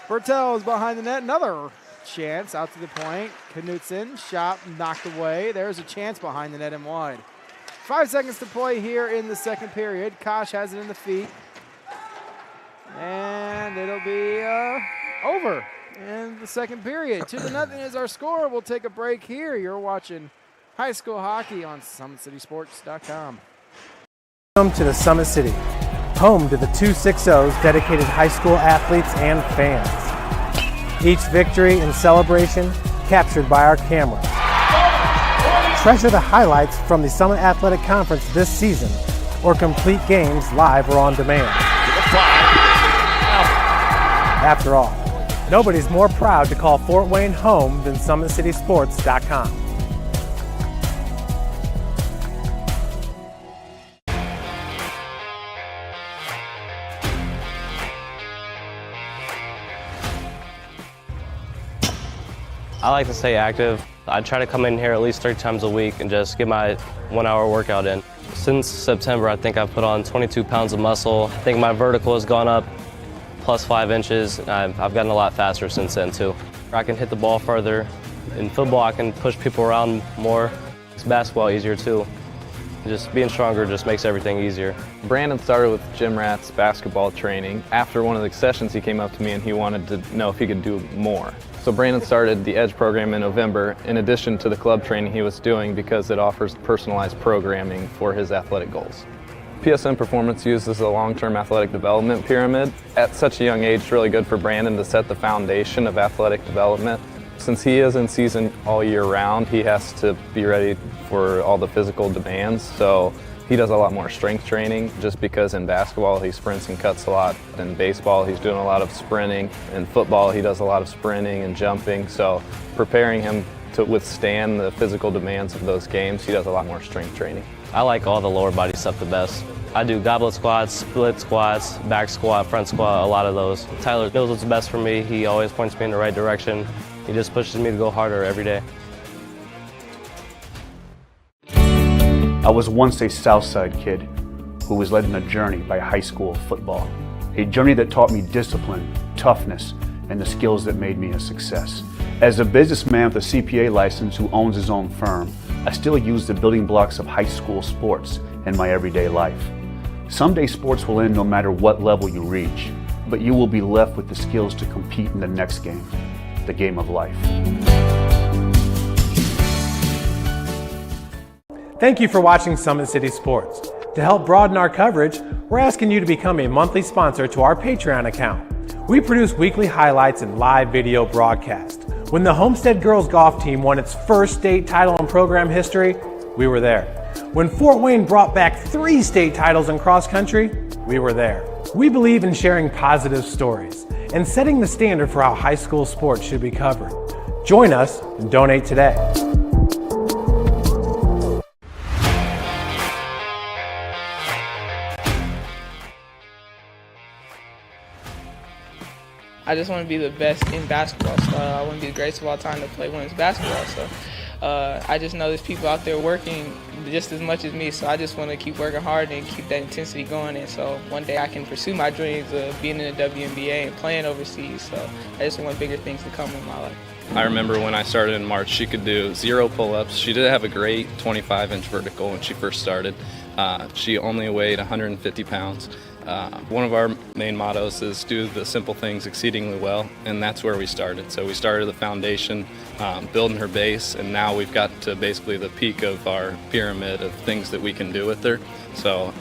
Bertel is behind the net. Another chance out to the point. Knutson, shot knocked away. There's a chance behind the net and wide. 5 seconds to play here in the second period. Kosh has it in the feet. And it'll be over in the second period. 2-0 is our score. We'll take a break here. You're watching high school hockey on SummitCitySports.com. Welcome to the Summit City, home to the 260's dedicated high school athletes and fans. Each victory and celebration captured by our camera. Treasure the highlights from the Summit Athletic Conference this season, or complete games live or on demand. After all, nobody's more proud to call Fort Wayne home than SummitCitySports.com. I like to stay active. I try to come in here at least 3 times a week and just get my 1-hour workout in. Since September, I think I've put on 22 pounds of muscle. I think my vertical has gone up plus 5 inches. I've gotten a lot faster since then too. I can hit the ball further. In football, I can push people around more. It's basketball easier too. Just being stronger just makes everything easier. Brandon started with gym rats basketball training. After one of the sessions, he came up to me and he wanted to know if he could do more. So Brandon started the EDGE program in November, in addition to the club training he was doing, because it offers personalized programming for his athletic goals. PSN Performance uses a long-term athletic development pyramid. At such a young age, it's really good for Brandon to set the foundation of athletic development. Since he is in season all year round, he has to be ready for all the physical demands. So he does a lot more strength training, just because in basketball he sprints and cuts a lot. In baseball he's doing a lot of sprinting. In football he does a lot of sprinting and jumping. So preparing him to withstand the physical demands of those games, he does a lot more strength training. I like all the lower body stuff the best. I do goblet squats, split squats, back squat, front squat, a lot of those. Tyler knows what's best for me. He always points me in the right direction. He just pushes me to go harder every day. I was once a Southside kid who was led on a journey by high school football. A journey that taught me discipline, toughness, and the skills that made me a success. As a businessman with a CPA license who owns his own firm, I still use the building blocks of high school sports in my everyday life. Someday sports will end no matter what level you reach, but you will be left with the skills to compete in the next game, the game of life. Thank you for watching Summit City Sports. To help broaden our coverage, we're asking you to become a monthly sponsor to our Patreon account. We produce weekly highlights and live video broadcast. When the Homestead girls golf team won its first state title in program history, we were there. When Fort Wayne brought back 3 state titles in cross country, we were there. We believe in sharing positive stories and setting the standard for how high school sports should be covered. Join us and donate today. I just want to be the best in basketball. So I want to be the greatest of all time to play women's basketball. So I just know there's people out there working just as much as me. So I just want to keep working hard and keep that intensity going. And so one day I can pursue my dreams of being in the WNBA and playing overseas. So I just want bigger things to come in my life. I remember when I started in March, she could do 0 pull-ups. She did have a great 25-inch vertical when she first started. She only weighed 150 pounds. One of our main mottos is do the simple things exceedingly well, and that's where we started. So we started the foundation, building her base, and now we've got to basically the peak of our pyramid of things that we can do with her. So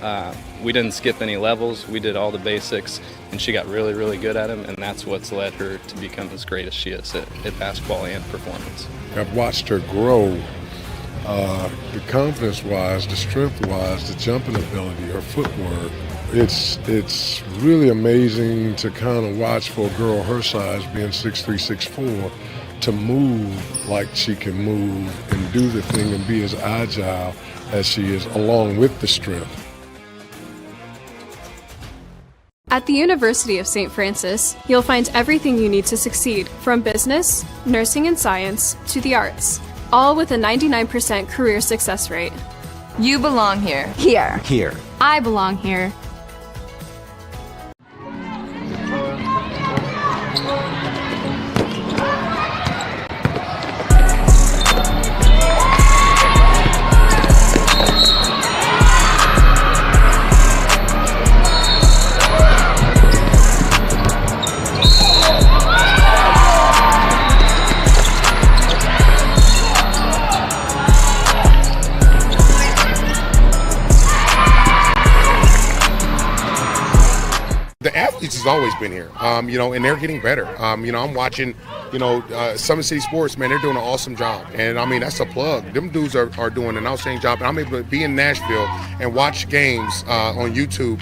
we didn't skip any levels, we did all the basics, and she got really, really good at them, and that's what's led her to become as great as she is at basketball and performance. I've watched her grow, the confidence-wise, the strength-wise, the jumping ability, her footwork. It's really amazing to kind of watch for a girl her size, being 6'3", 6'4", to move like she can move and do the thing and be as agile as she is, along with the strength. At the University of St. Francis, you'll find everything you need to succeed, from business, nursing and science, to the arts, all with a 99% career success rate. You belong here. Here. Here. I belong here. The athletes has always been here, and they're getting better. I'm watching, Summit City Sports, man, they're doing an awesome job. And I mean, that's a plug. Them dudes are doing an outstanding job. And I'm able to be in Nashville and watch games on YouTube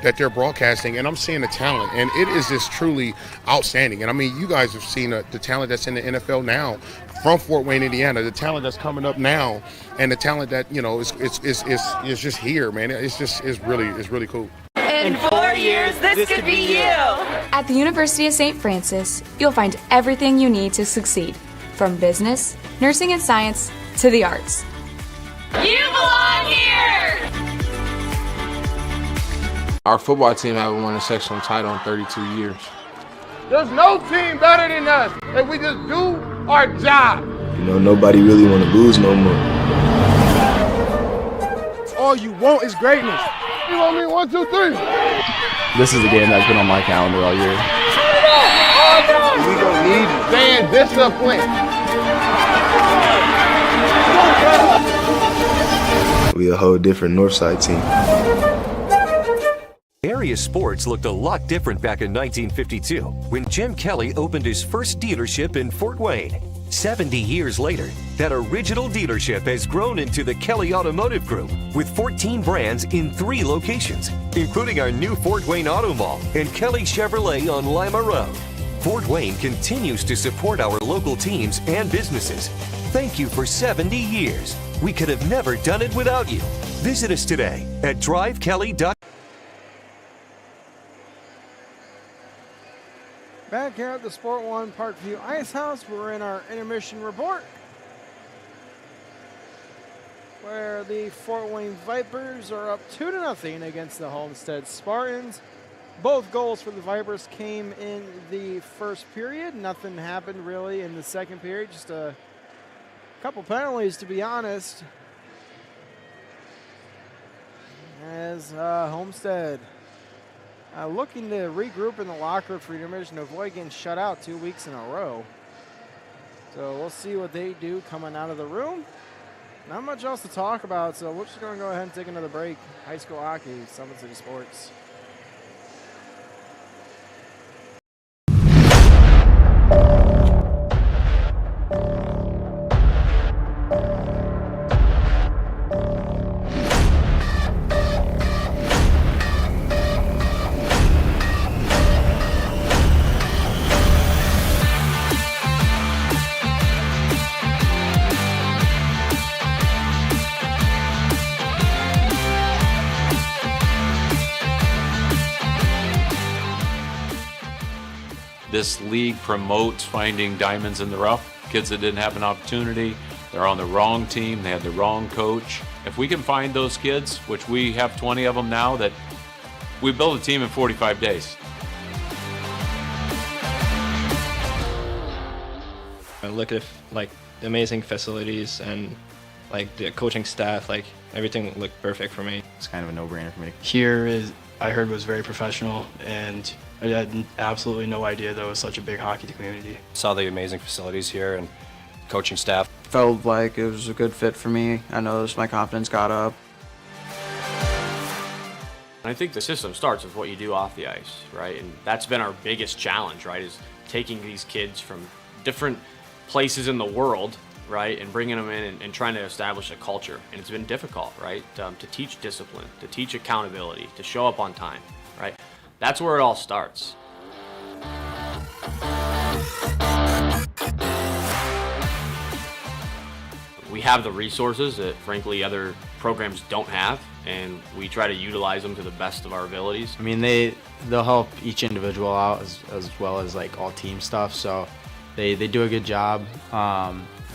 that they're broadcasting, and I'm seeing the talent. And it is just truly outstanding. And I mean, you guys have seen the talent that's in the NFL now from Fort Wayne, Indiana, the talent that's coming up now, and the talent that, is just here, man. It's really cool. In 4 years, this could be you. At the University of St. Francis, you'll find everything you need to succeed, from business, nursing and science, to the arts. You belong here! Our football team haven't won a sectional title in 32 years. There's no team better than us if we just do our job. Nobody really want to lose no more. All you want is greatness. You want me 1, 2, 3? This is the game that's been on my calendar all year. We gonna need to stand disciplined. We a whole different Northside team. Area sports looked a lot different back in 1952 when Jim Kelly opened his first dealership in Fort Wayne. 70 years later, that original dealership has grown into the Kelly Automotive Group with 14 brands in 3 locations, including our new Fort Wayne Auto Mall and Kelly Chevrolet on Lima Road. Fort Wayne continues to support our local teams and businesses. Thank you for 70 years. We could have never done it without you. Visit us today at drivekelly.com. Back here at the Sport One Parkview Ice House, we're in our intermission report, where the Fort Wayne Vipers are up 2-0 against the Homestead Spartans. Both goals for the Vipers came in the first period. Nothing happened really in the second period, just a couple penalties, to be honest, as Homestead looking to regroup in the locker for intermission to avoid getting shut out 2 weeks in a row. So we'll see what they do coming out of the room. Not much else to talk about, so we're just going to go ahead and take another break. High school hockey, Summit City Sports. This league promotes finding diamonds in the rough, kids that didn't have an opportunity, they're on the wrong team, they had the wrong coach. If we can find those kids, which we have 20 of them now, that we build a team in 45 days. I look at like the amazing facilities and like the coaching staff, like everything looked perfect for me. It's kind of a no-brainer for me. Here I heard was very professional, and I had absolutely no idea there was such a big hockey community. Saw the amazing facilities here and coaching staff. Felt like it was a good fit for me. I noticed my confidence got up. I think the system starts with what you do off the ice, right? And that's been our biggest challenge, right? Is taking these kids from different places in the world, right, and bringing them in and trying to establish a culture. And it's been difficult, right, to teach discipline, to teach accountability, to show up on time, right? That's where it all starts. We have the resources that, frankly, other programs don't have, and we try to utilize them to the best of our abilities. I mean, they'll help each individual out as well as like all team stuff, so they do a good job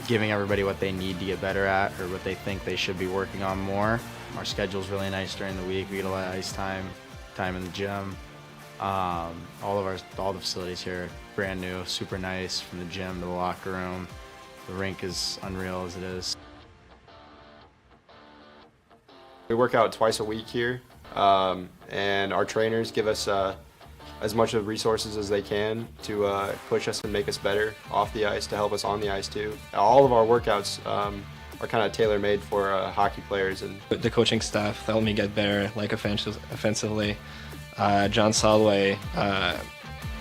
giving everybody what they need to get better at or what they think they should be working on more. Our schedule's really nice during the week. We get a lot of ice time in the gym. All the facilities here are brand new, super nice, from the gym to the locker room. The rink is unreal as it is. We work out twice a week here, and our trainers give us as much of resources as they can to push us and make us better off the ice, to help us on the ice too. All of our workouts are kind of tailor-made for hockey players. And the coaching staff helped me get better, like offensively. John Solway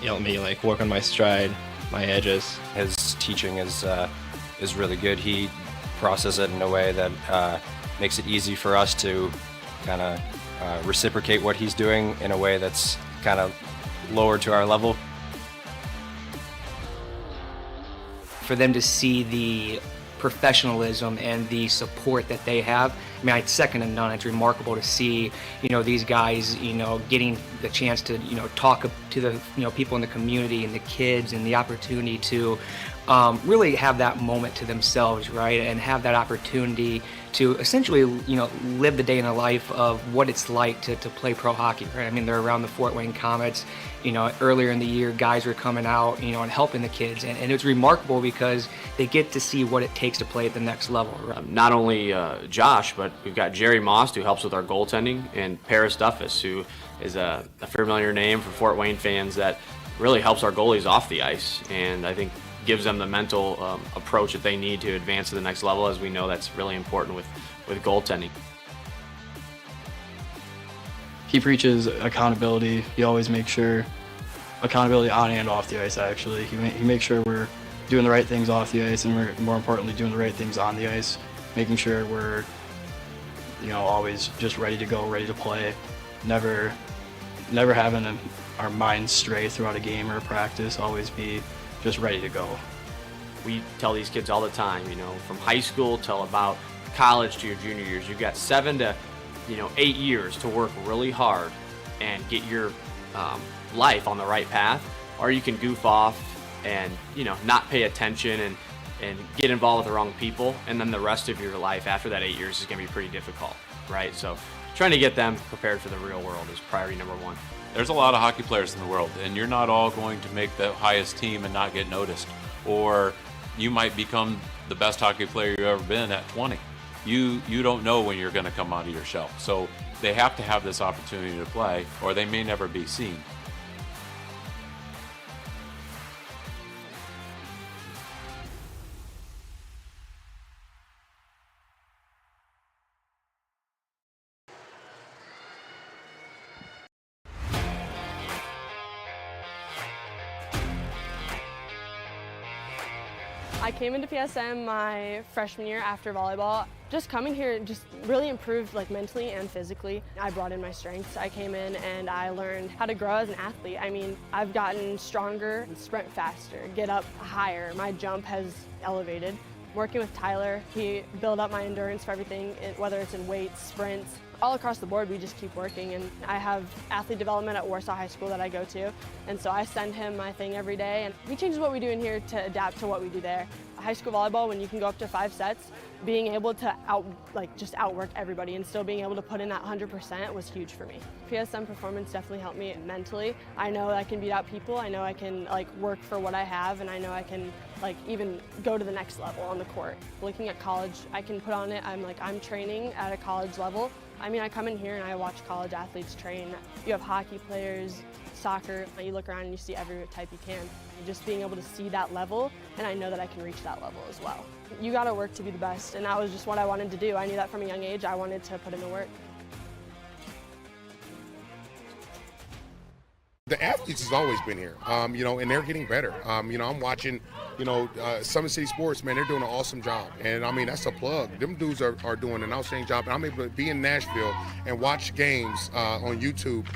helped me like work on my stride, my edges. His teaching is really good. He processes it in a way that makes it easy for us to kind of reciprocate what he's doing in a way that's kind of lower to our level. For them to see the professionalism and the support that they have, I mean, it's second to none. It's remarkable to see, these guys, getting the chance to, talk to the, people in the community and the kids, and the opportunity to really have that moment to themselves, right? And have that opportunity to essentially, live the day in the life of what it's like to play pro hockey, right? I mean, they're around the Fort Wayne Comets. Earlier in the year, guys were coming out, and helping the kids. And it's remarkable because they get to see what it takes to play at the next level. Not only Josh, but we've got Jerry Moss, who helps with our goaltending, and Paris Duffus, who is a familiar name for Fort Wayne fans that really helps our goalies off the ice. And I think gives them the mental approach that they need to advance to the next level, as we know that's really important with goaltending. He preaches accountability. He always makes sure accountability on and off the ice, actually. He makes sure we're doing the right things off the ice, and we're, more importantly, doing the right things on the ice, making sure we're, always just ready to go, ready to play, never having our minds stray throughout a game or a practice, always be just ready to go. We tell these kids all the time, from high school till about college to your junior years, you've got 7 to 8 years to work really hard and get your life on the right path, or you can goof off and not pay attention and get involved with the wrong people, and then the rest of your life after that 8 years is going to be pretty difficult, right? So trying to get them prepared for the real world is priority number one. There's a lot of hockey players in the world, and you're not all going to make the highest team and not get noticed, or you might become the best hockey player you've ever been at 20. You don't know when you're going to come out of your shell. So they have to have this opportunity to play, or they may never be seen. I came into PSM my freshman year after volleyball. Just coming here just really improved mentally and physically. I brought in my strengths. I came in and I learned how to grow as an athlete. I mean, I've gotten stronger, sprint faster, get up higher. My jump has elevated. Working with Tyler, he built up my endurance for everything, whether it's in weights, sprints. All across the board, we just keep working, and I have athlete development at Warsaw High School that I go to, and so I send him my thing every day, and he changes what we do in here to adapt to what we do there. High school volleyball, when you can go up to 5 sets, being able to just outwork everybody and still being able to put in that 100% was huge for me. PSM performance definitely helped me mentally. I know I can beat out people. I know I can work for what I have, and I know I can even go to the next level on the court. Looking at college, I can put on it. I'm training at a college level. I mean, I come in here and I watch college athletes train. You have hockey players, soccer. You look around and you see every type you can. Just being able to see that level, and I know that I can reach that level as well. You gotta work to be the best, and that was just what I wanted to do. I knew that from a young age. I wanted to put in the work. The athletes has always been here, and they're getting better. I'm watching, SummitCitySports, man, they're doing an awesome job. And I mean, that's a plug. Them dudes are doing an outstanding job. And I'm able to be in Nashville and watch games on YouTube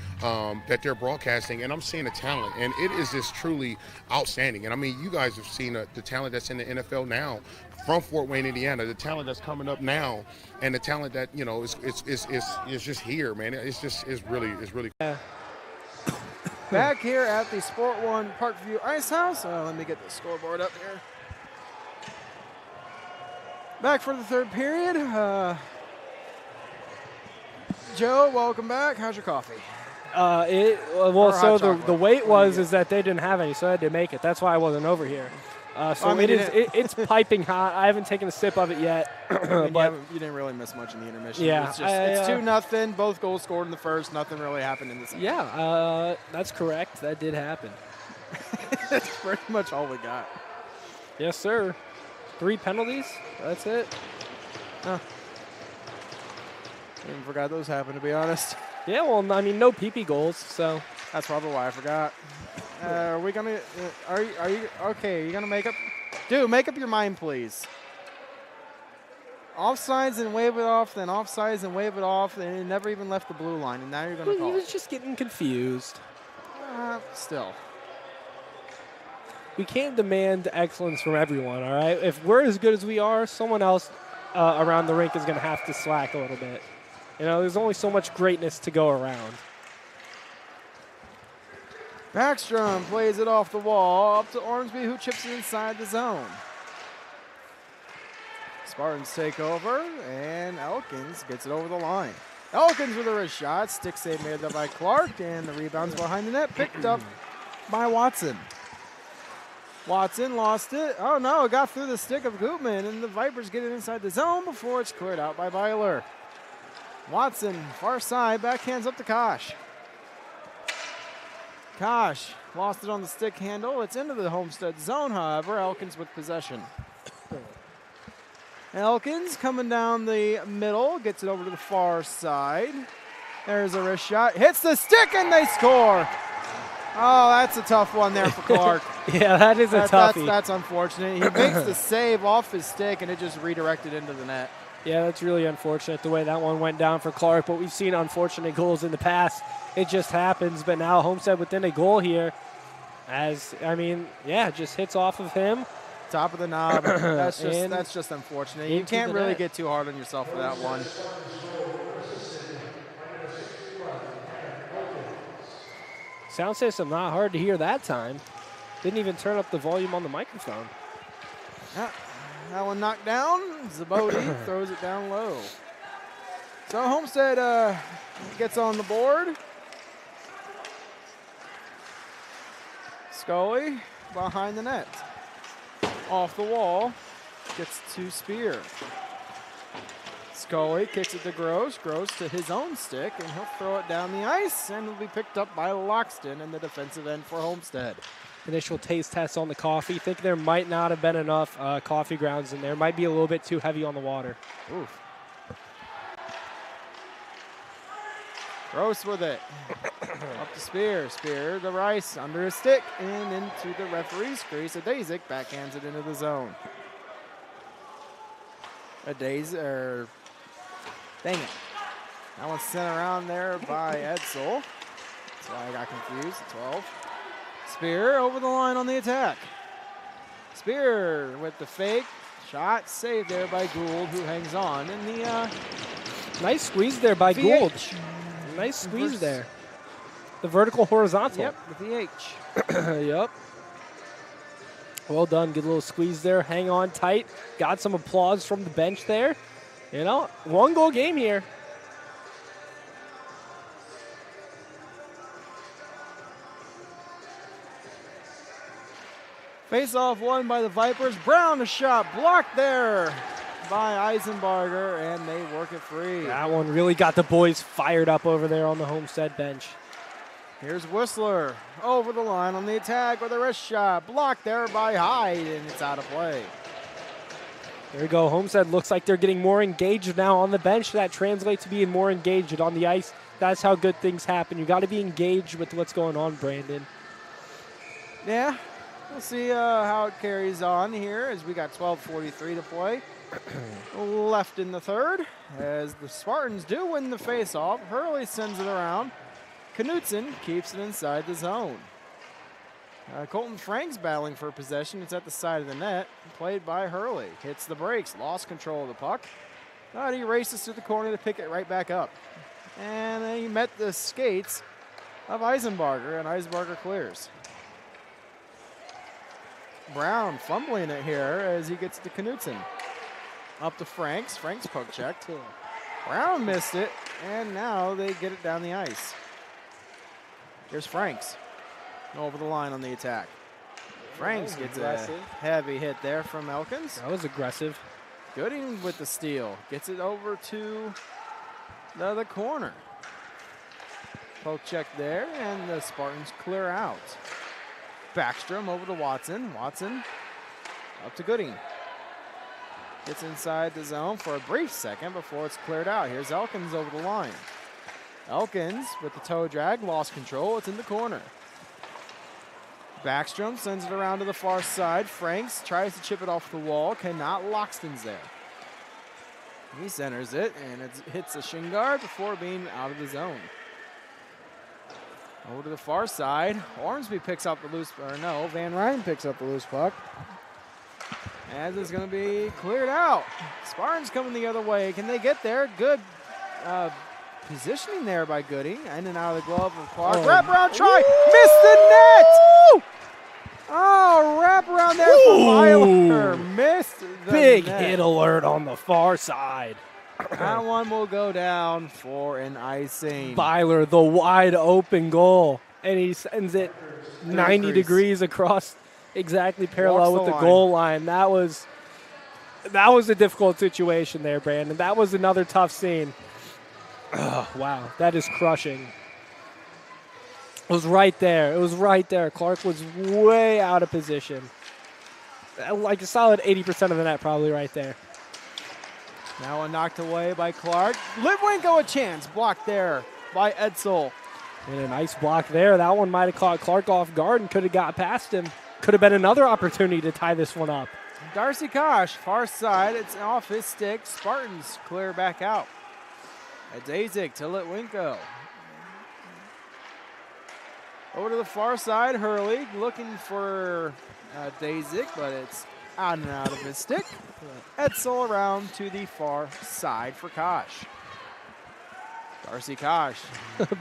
that they're broadcasting, and I'm seeing the talent. And it is just truly outstanding. And I mean, you guys have seen the talent that's in the NFL now from Fort Wayne, Indiana, the talent that's coming up now, and the talent that, is just here, man. It's really cool. Back here at the Sport One Parkview Ice House. Let me get the scoreboard up here. Back for the third period. Joe, welcome back. How's your coffee? The wait is that they didn't have any, so I had to make it. That's why I wasn't over here. It's piping hot. I haven't taken a sip of it yet. But you didn't really miss much in the intermission. Yeah, it's 2-0. Both goals scored in the first. Nothing really happened in the second. Yeah, that's correct. That did happen. That's pretty much all we got. Yes, sir. 3 penalties. That's it. I even forgot those happened, to be honest. Yeah, well, I mean, no PP goals, so. That's probably why I forgot. Are we gonna? Are you okay? Are you gonna make up? Dude, make up your mind, please. Offsides and wave it off, then offsides and wave it off, and it never even left the blue line, and now you're gonna call. He was just getting confused. Still. We can't demand excellence from everyone, all right? If we're as good as we are, someone else around the rink is going to have to slack a little bit. You know, there's only so much greatness to go around. Backstrom plays it off the wall up to Ormsby, who chips it inside the zone. Spartans take over, and Elkins gets it over the line. Elkins with a wrist shot. Stick save made by Clark, and the rebound's behind the net, picked up by Watson. Watson lost it. Oh, no, it got through the stick of Gutman, and the Vipers get it inside the zone before it's cleared out by Byler. Watson, far side, backhands up to Kosh. Kosh lost it on the stick handle. It's into the Homestead zone, however. Elkins with possession. Elkins coming down the middle, gets it over to the far side. There's a wrist shot, hits the stick, and they score. Oh, that's a tough one there for Clark. Yeah, that is a toughie. That's unfortunate. He makes the save off his stick, and it just redirected into the net. Yeah, that's really unfortunate the way that one went down for Clark, but we've seen unfortunate goals in the past. It just happens, but now Homestead within a goal here. Just hits off of him. Top of the knob. That's just unfortunate. You can't really get too hard on yourself for that one. Sound system not hard to hear that time. Didn't even turn up the volume on the microphone. That one knocked down. Zabodi throws it down low. So Homestead gets on the board. Scully behind the net. Off the wall, gets to Spear. Scully kicks it to Gross. Gross to his own stick, and he'll throw it down the ice, and will be picked up by Loxton in the defensive end for Homestead. Initial taste test on the coffee. Think there might not have been enough coffee grounds in there. Might be a little bit too heavy on the water. Oof. Gross with it. Up to Spear. Spear to Rice under his stick and into the referee's crease. Adazic backhands it into the zone. Dang it. That one's sent around there by Edsel. That's why I got confused. 12. Spear over the line on the attack. Spear with the fake. Shot saved there by Gould, who hangs on. And the nice squeeze there by Gould. Nice squeeze there. The vertical horizontal. Yep, with the H. Yep. Well done. Good little squeeze there. Hang on tight. Got some applause from the bench there. You know, 1-goal game here. Face-off won by the Vipers. Brown, a shot blocked there by Eisenbarger, and they work it free. That one really got the boys fired up over there on the Homestead bench. Here's Whistler over the line on the attack with a wrist shot. Blocked there by Hyde, and it's out of play. There we go. Homestead looks like they're getting more engaged now on the bench. That translates to being more engaged on the ice. That's how good things happen. You got to be engaged with what's going on, Brandon. Yeah, we'll see how it carries on here as we got 12:43 to play. Left in the third as the Spartans do win the face-off. Hurley sends it around. Knutson keeps it inside the zone. Colton Frank's battling for possession. It's at the side of the net. Played by Hurley. Hits the brakes. Lost control of the puck. But he races to the corner to pick it right back up. And then he met the skates of Eisenbarger, and Eisenbarger clears. Brown fumbling it here as he gets to Knutson. Up to Franks. Franks poke checked. Brown missed it, and now they get it down the ice. Here's Franks. Over the line on the attack. Franks gets aggressive. A heavy hit there from Elkins. That was aggressive. Gooding with the steal. Gets it over to the other corner. Poke check there, and the Spartans clear out. Backstrom over to Watson. Watson up to Gooding. Gets inside the zone for a brief second before it's cleared out. Here's Elkins over the line. Elkins with the toe drag, lost control. It's in the corner. Backstrom sends it around to the far side. Franks tries to chip it off the wall. Cannot. Loxton's there. He centers it, and it hits a shin guard before being out of the zone. Over to the far side. Ormsby picks up the loose, or no, Van Ryn picks up the loose puck. As it's going to be cleared out. Spartans coming the other way. Can they get there? Good positioning there by Gooding. In and out of the glove of Clark. Wraparound try. Missed the net. Oh, wraparound there for Byler. Missed the Big net. hit alert on the far side. That one will go down for an icing. Byler, the wide open goal. And he sends it 90 degrees across, exactly parallel with the goal line. That was a difficult situation there, Brandon. That was another tough scene. Oh, wow, that is crushing. It was right there. It was right there. Clark was way out of position. Like a solid 80% of the net probably right there. Now one knocked away by Clark. Litwinko a chance. Blocked there by Edsel. And a nice block there. That one might have caught Clark off guard and could have got past him. Could have been another opportunity to tie this one up. Darcy Kosh, far side. It's off his stick. Spartans clear back out. Dazik to Litwinko. Over to the far side, Hurley looking for Dazik, but it's out and out of his stick. Edsel around to the far side for Kosh. Darcy Kosh.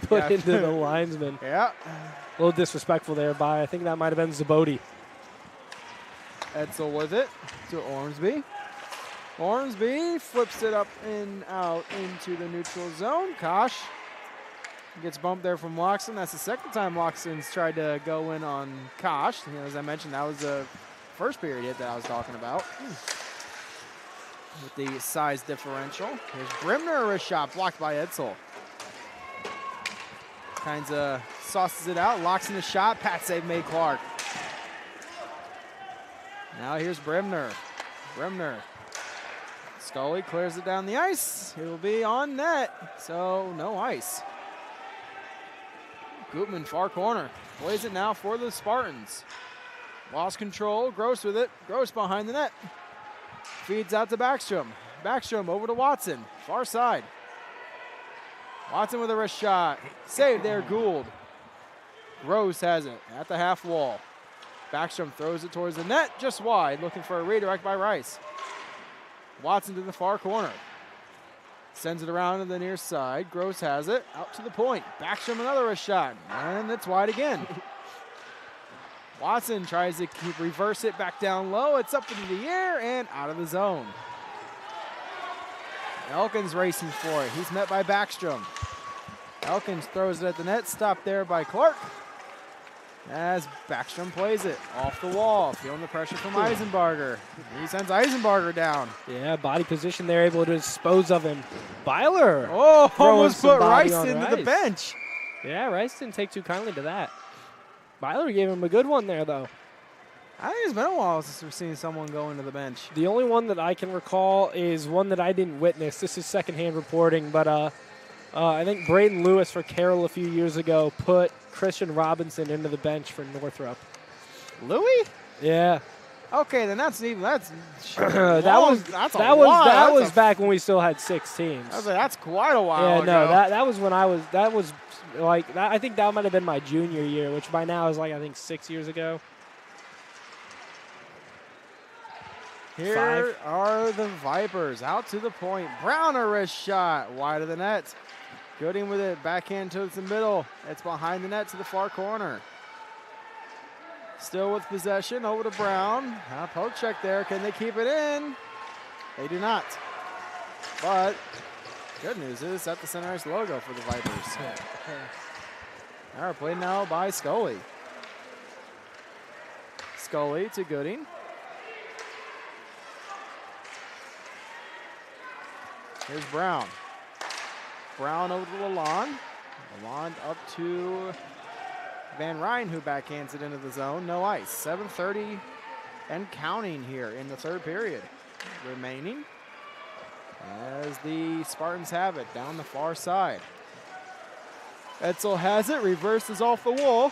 Put into the linesman. Yeah. A little disrespectful there by, I think that might have been Zabodi. Edsel with it to Ormsby. Ormsby flips it up and out into the neutral zone. Kosh gets bumped there from Loxton. That's the second time Loxton's tried to go in on Kosh. You know, as I mentioned, that was the first period hit that I was talking about. With the size differential. Here's Brimner, a wrist shot blocked by Edsel. Kinds of sauces it out. Locks in the shot. Pat save made Clark. Now here's Brimner. Brimner. Scully clears it down the ice. It will be on net, so no ice. Gutman, far corner. Plays it now for the Spartans. Lost control. Gross with it. Gross behind the net. Feeds out to Backstrom. Backstrom over to Watson. Far side. Watson with a wrist shot. Saved there, Gould. Gross has it at the half wall. Backstrom throws it towards the net, just wide, looking for a redirect by Rice. Watson to the far corner. Sends it around to the near side. Gross has it, out to the point. Backstrom another wrist shot, and it's wide again. Watson tries to reverse it back down low. It's up into the air and out of the zone. Elkins racing for it. He's met by Backstrom. Elkins throws it at the net, stopped there by Clark. As Backstrom plays it off the wall, feeling the pressure from Eisenbarger. He sends Eisenbarger down. Yeah, body position there, able to dispose of him. Byler. Oh, almost put Rice into the bench. Yeah, Rice didn't take too kindly to that. Byler gave him a good one there, though. I think it's been a while since we've seen someone go into the bench. The only one that I can recall is one that I didn't witness. This is secondhand reporting, but I think Braden Lewis for Carroll a few years ago put Christian Robinson into the bench for Northrop. Louis? Yeah. Okay, then that's even that's that was back when we still had 6 teams. I was like, that's quite a while Yeah, ago. no, that was when I think that might have been my junior year, which by now is like I think 6 years ago. Here are the Vipers out to the point. Brown a wrist shot wide of the net. Gooding with it, backhand towards the middle. It's behind the net to the far corner. Still with possession, over to Brown. Poke check there, can they keep it in? They do not. But good news is that's the center ice logo for the Vipers. All right, played now by Scully. Scully to Gooding. Here's Brown. Brown over to Lalonde. Lalonde up to Van Ryn, who backhands it into the zone. No ice. 7:30 and counting here in the third period. Remaining as the Spartans have it down the far side. Edsel has it. Reverses off the wall.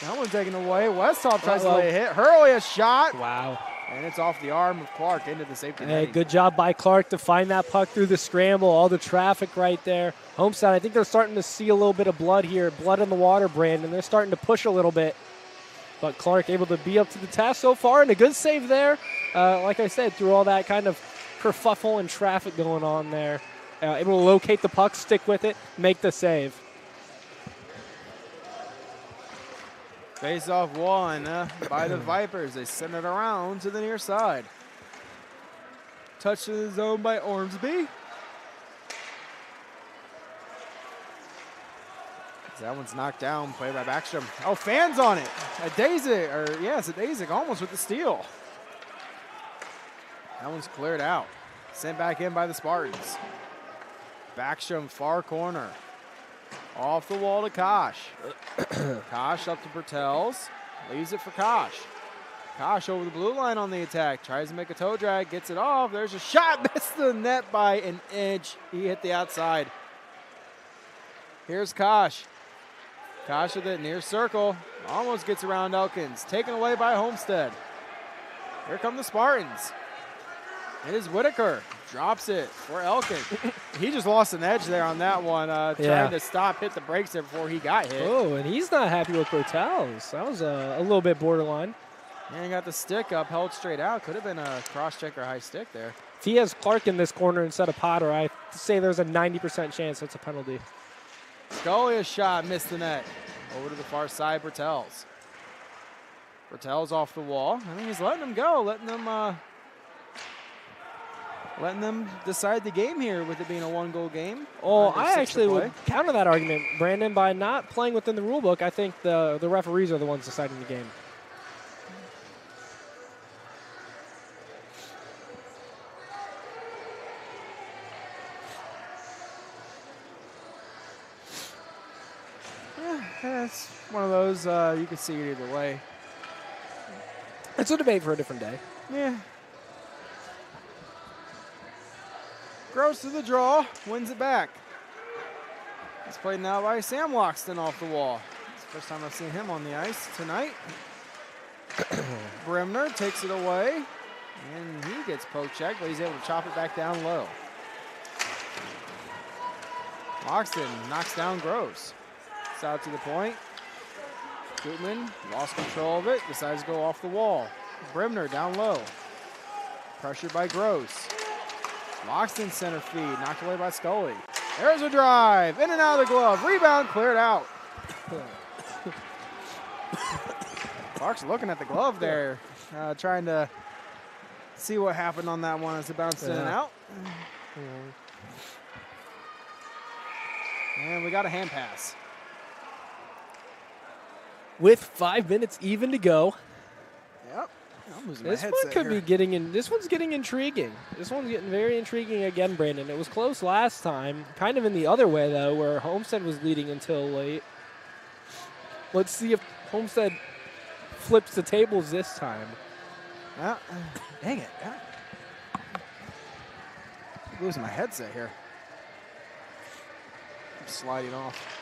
That one taken away. Westhoff tries to lay a hit. Hurley a shot. Wow. And it's off the arm of Clark into the safety Hey, net. good job by Clark to find that puck through the scramble. All the traffic right there. Homestead, I think they're starting to see a little bit of blood here. Blood in the water, Brandon. They're starting to push a little bit. But Clark able to be up to the task so far, and a good save there. Like I said, through all that kind of kerfuffle and traffic going on there. Able to locate the puck, stick with it, make the save. Face-off won by the Vipers. They send it around to the near side. Touch to the zone by Ormsby. That one's knocked down, play by Backstrom. Oh, fans on it. It's a Dazik almost with the steal. That one's cleared out. Sent back in by the Spartans. Backstrom, far corner. Off the wall to Kosh. Kosh up to Bertels. Leaves it for Kosh. Kosh over the blue line on the attack. Tries to make a toe drag. Gets it off. There's a shot. Missed the net by an inch. He hit the outside. Here's Kosh. Kosh with it near circle. Almost gets around Elkins. Taken away by Homestead. Here come the Spartans. It is Whitaker. Drops it for Elkins. He just lost an edge there on that one. Trying to hit the brakes there before he got hit. Oh, and he's not happy with Bertels. That was a little bit borderline. And he got the stick up, held straight out. Could have been a cross-check or high stick there. If he has Clark in this corner instead of Potter, I say there's a 90% chance that's a penalty. Scolia's shot missed the net. Over to the far side, Bertels. Bertels off the wall. I mean, he's letting them go, letting them decide the game here with it being a one-goal game. Oh, I actually would counter that argument, Brandon, by not playing within the rule book. I think the referees are the ones deciding the game. Yeah, it's one of those you can see it either way. It's a debate for a different day. Yeah. Gross to the draw, wins it back. It's played now by Sam Loxton off the wall. It's the first time I've seen him on the ice tonight. Bremner takes it away, and he gets poke checked, but he's able to chop it back down low. Loxton knocks down Gross. It's out to the point. Gutman lost control of it, decides to go off the wall. Bremner down low. Pressured by Gross. Loxton center feed, knocked away by Scully. There's a drive, in and out of the glove. Rebound cleared out. Clark's looking at the glove there, trying to see what happened on that one as it bounced in and out. And we got a hand pass. With 5 minutes even to go. Yep. I'm losing This my one headset could here. be getting in. This one's getting intriguing. This one's getting very intriguing again, Brandon. It was close last time, kind of in the other way though, where Homestead was leading until late. Let's see if Homestead flips the tables this time. Dang it. I'm losing my headset here. I'm sliding off.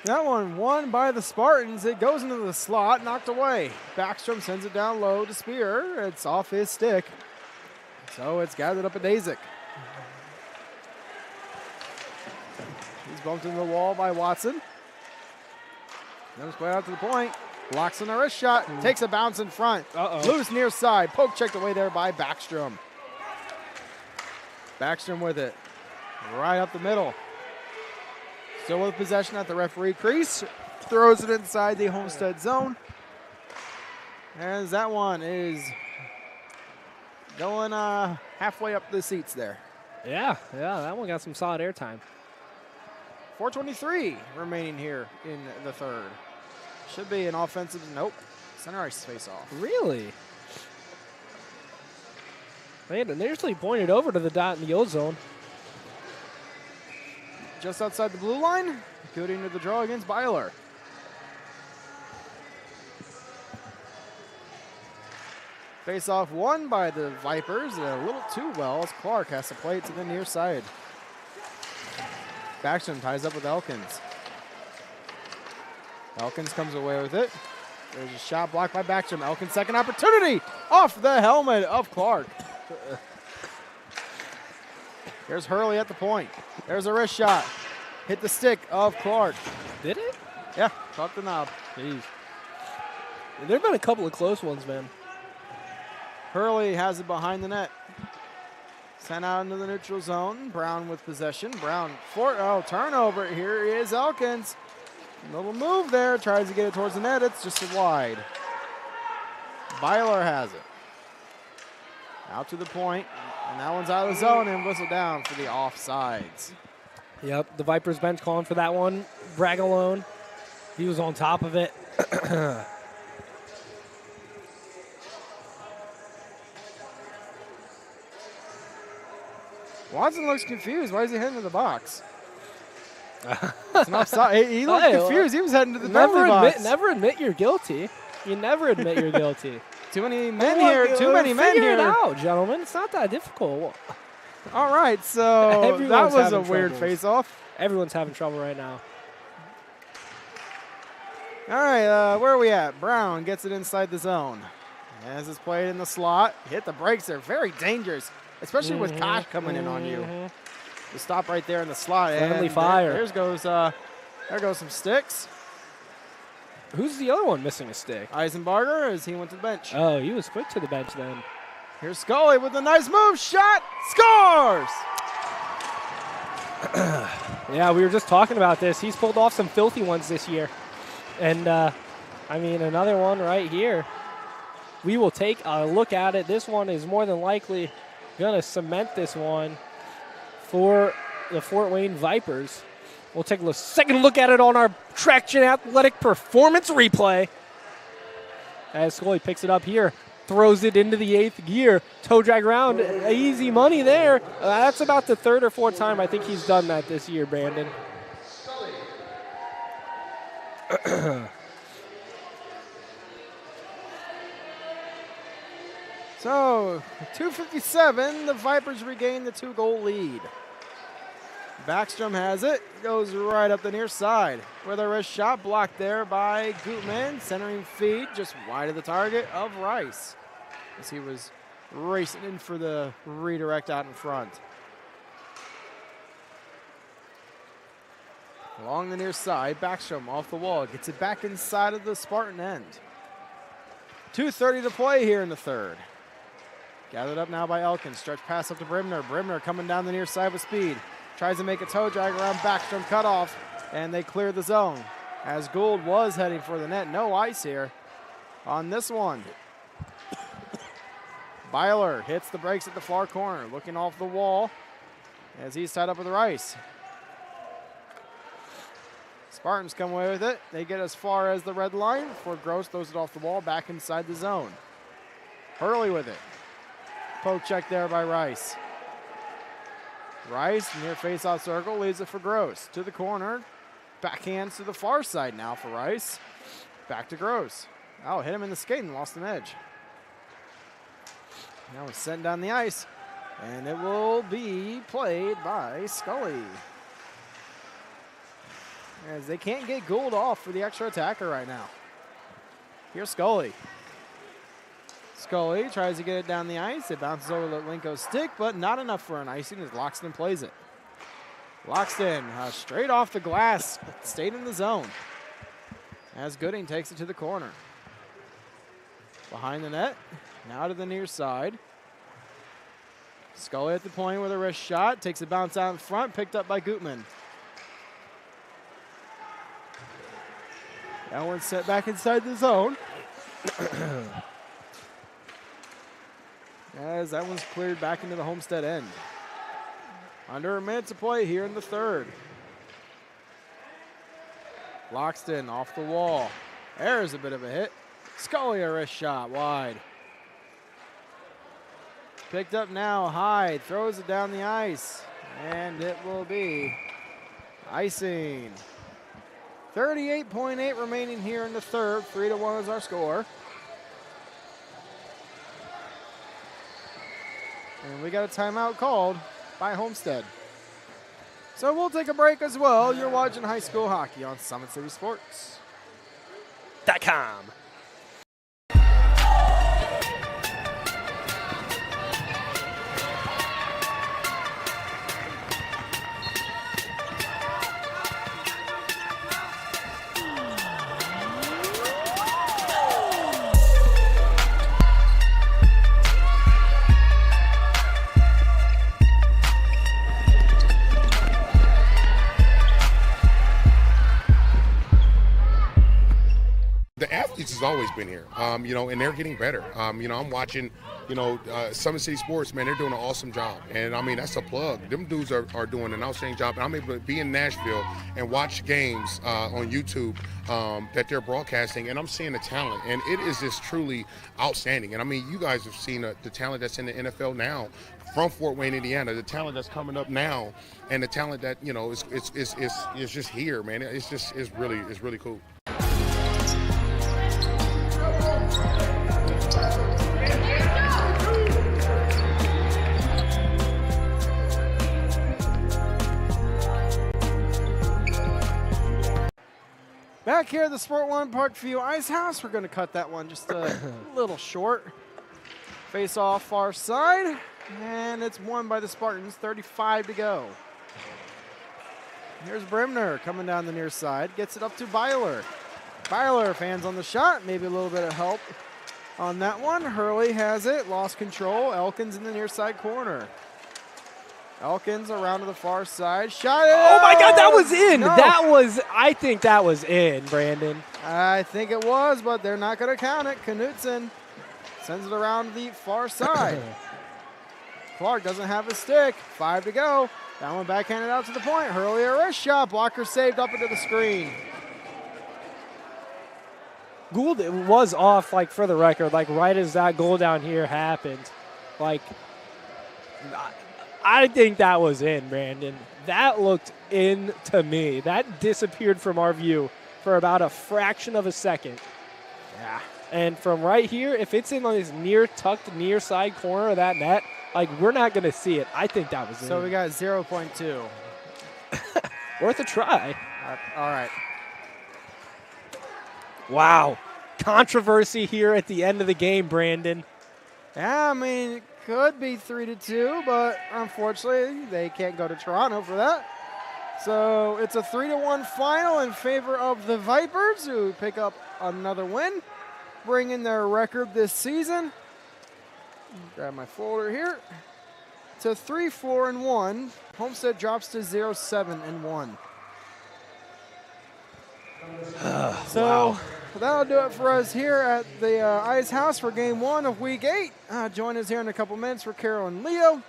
That one won by the Spartans. It goes into the slot, knocked away. Backstrom sends it down low to Spear. It's off his stick. So it's gathered up at Dazik. He's bumped into the wall by Watson. Comes play out to the point. Blocks on the wrist shot. Takes a bounce in front. Loose near side. Poke checked away there by Backstrom. Backstrom with it. Right up the middle. Still with possession at the referee crease. Throws it inside the Homestead zone. As that one is going halfway up the seats there. Yeah, that one got some solid airtime. 4:23 remaining here in the third. Should be an offensive, nope. Center ice face off. Really? They had initially pointed over to the dot in the O zone. Just outside the blue line, good into the draw against Byler. Face-off won by the Vipers, a little too well as Clark has to play it to the near side. Backstrom ties up with Elkins. Elkins comes away with it. There's a shot blocked by Backstrom. Elkins' second opportunity off the helmet of Clark. Here's Hurley at the point. There's a wrist shot. Hit the stick of Clark. Did it? Yeah, caught the knob. Jeez. There have been a couple of close ones, man. Hurley has it behind the net. Sent out into the neutral zone. Brown with possession. Brown turnover. Here is Elkins. Little move there. Tries to get it towards the net. It's just wide. Byler has it. Out to the point. And that one's out of the zone and whistled down for the offsides. Yep, the Vipers bench calling for that one. Bragalone, he was on top of it. Watson looks confused. Why is he heading to the box? It's an offside. He looked confused. He was heading to the penalty box. Never admit you're guilty. You never admit you're guilty. Too many men here. Too many men here. Figure it out, gentlemen. It's not that difficult. All right, so that was a weird face-off. Everyone's having trouble right now. All right, where are we at? Brown gets it inside the zone. As it's played in the slot, hit the brakes. They're very dangerous, especially with Kosh coming in on you. The stop right there in the slot. Friendly fire. There goes some sticks. Who's the other one missing a stick? Eisenbarger, as he went to the bench. Oh, he was quick to the bench then. Here's Scully with a nice move. Shot. Scores! Yeah, we were just talking about this. He's pulled off some filthy ones this year. And, I mean, another one right here. We will take a look at it. This one is more than likely going to cement this one for the Fort Wayne Vipers. We'll take a second look at it on our Traction Athletic Performance replay. As Scully picks it up here, throws it into the 8th gear. Toe drag around, easy money there. That's about the 3rd or 4th time I think he's done that this year, Brandon. So, 2:57, the Vipers regain the 2-goal lead. Backstrom has it, goes right up the near side with a wrist shot blocked there by Gutman. Centering feed just wide of the target of Rice as he was racing in for the redirect out in front. Along the near side, Backstrom off the wall, gets it back inside of the Spartan end. 2:30 to play here in the 3rd. Gathered up now by Elkins. Stretch pass up to Brimner. Brimner coming down the near side with speed. Tries to make a toe drag around Backstrom cutoff, and they clear the zone. As Gould was heading for the net. No ice here on this one. Byler hits the brakes at the far corner, looking off the wall as he's tied up with Rice. Spartans come away with it. They get as far as the red line before Gross throws it off the wall back inside the zone. Hurley with it. Poke check there by Rice. Rice near face-off circle leaves it for Gross. To the corner. Backhands to the far side now for Rice. Back to Gross. Oh, hit him in the skate and lost an edge. Now it's sent down the ice. And it will be played by Scully. As they can't get Gould off for the extra attacker right now. Here's Scully. Scully tries to get it down the ice. It bounces over Linko's stick, but not enough for an icing as Loxton plays it. Loxton straight off the glass, stayed in the zone. As Gooding takes it to the corner. Behind the net, now to the near side. Scully at the point with a wrist shot, takes a bounce out in front, picked up by Gutman. That one's set back inside the zone. As that one's cleared back into the Homestead end. Under a minute to play here in the 3rd. Loxton off the wall. There's a bit of a hit. Scully a wrist shot wide. Picked up now, Hyde throws it down the ice. And it will be icing. 38.8 remaining here in the 3rd. 3-1 is our score. And we got a timeout called by Homestead. So we'll take a break as well. You're watching high school hockey on Summit City Sports. SummitCitySports.com. The athletes has always been here, and they're getting better. I'm watching, Summit City Sports, man, they're doing an awesome job. And, that's a plug. Them dudes are doing an outstanding job. And I'm able to be in Nashville and watch games on YouTube that they're broadcasting, and I'm seeing the talent. And it is just truly outstanding. And, you guys have seen the talent that's in the NFL now from Fort Wayne, Indiana, the talent that's coming up now, and the talent that, is just here, man. It's really cool. Back here at the Sport One Parkview Ice House, we're going to cut that one just a little short. Face off far side, and it's won by the Spartans, 35 to go. Here's Brimner coming down the near side, gets it up to Byler. Byler, fans on the shot, maybe a little bit of help on that one. Hurley has it, lost control. Elkins in the near side corner. Elkins around to the far side. Shot it! Oh, my God, that was in. No. I think that was in, Brandon. I think it was, but they're not going to count it. Knutson sends it around the far side. Clark doesn't have a stick. 5 to go. That one backhanded out to the point. Hurley a wrist shot. Blocker saved up into the screen. Gould was off, for the record, right as that goal down here happened. I think that was in, Brandon. That looked in to me. That disappeared from our view for about a fraction of a second. Yeah. And from right here, if it's in on this tucked near side corner of that net, we're not going to see it. I think that was in. So we got 0.2. Worth a try. All right. Wow. Controversy here at the end of the game, Brandon. Yeah, it could be 3-2, but unfortunately they can't go to Toronto for that. So it's a 3-1 final in favor of the Vipers, who pick up another win, bring in their record this season. Grab my folder here. To 3-4-1. Homestead drops to 0-7-1. So wow. That'll do it for us here at the Ice House for Game 1 of Week 8. Join us here in a couple minutes for Carol and Leo.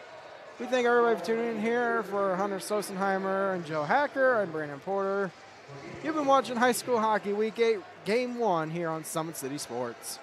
We thank everybody for tuning in here. For Hunter Sosenheimer and Joe Hacker and Brandon Porter. You've been watching High School Hockey Week 8, Game 1 here on Summit City Sports.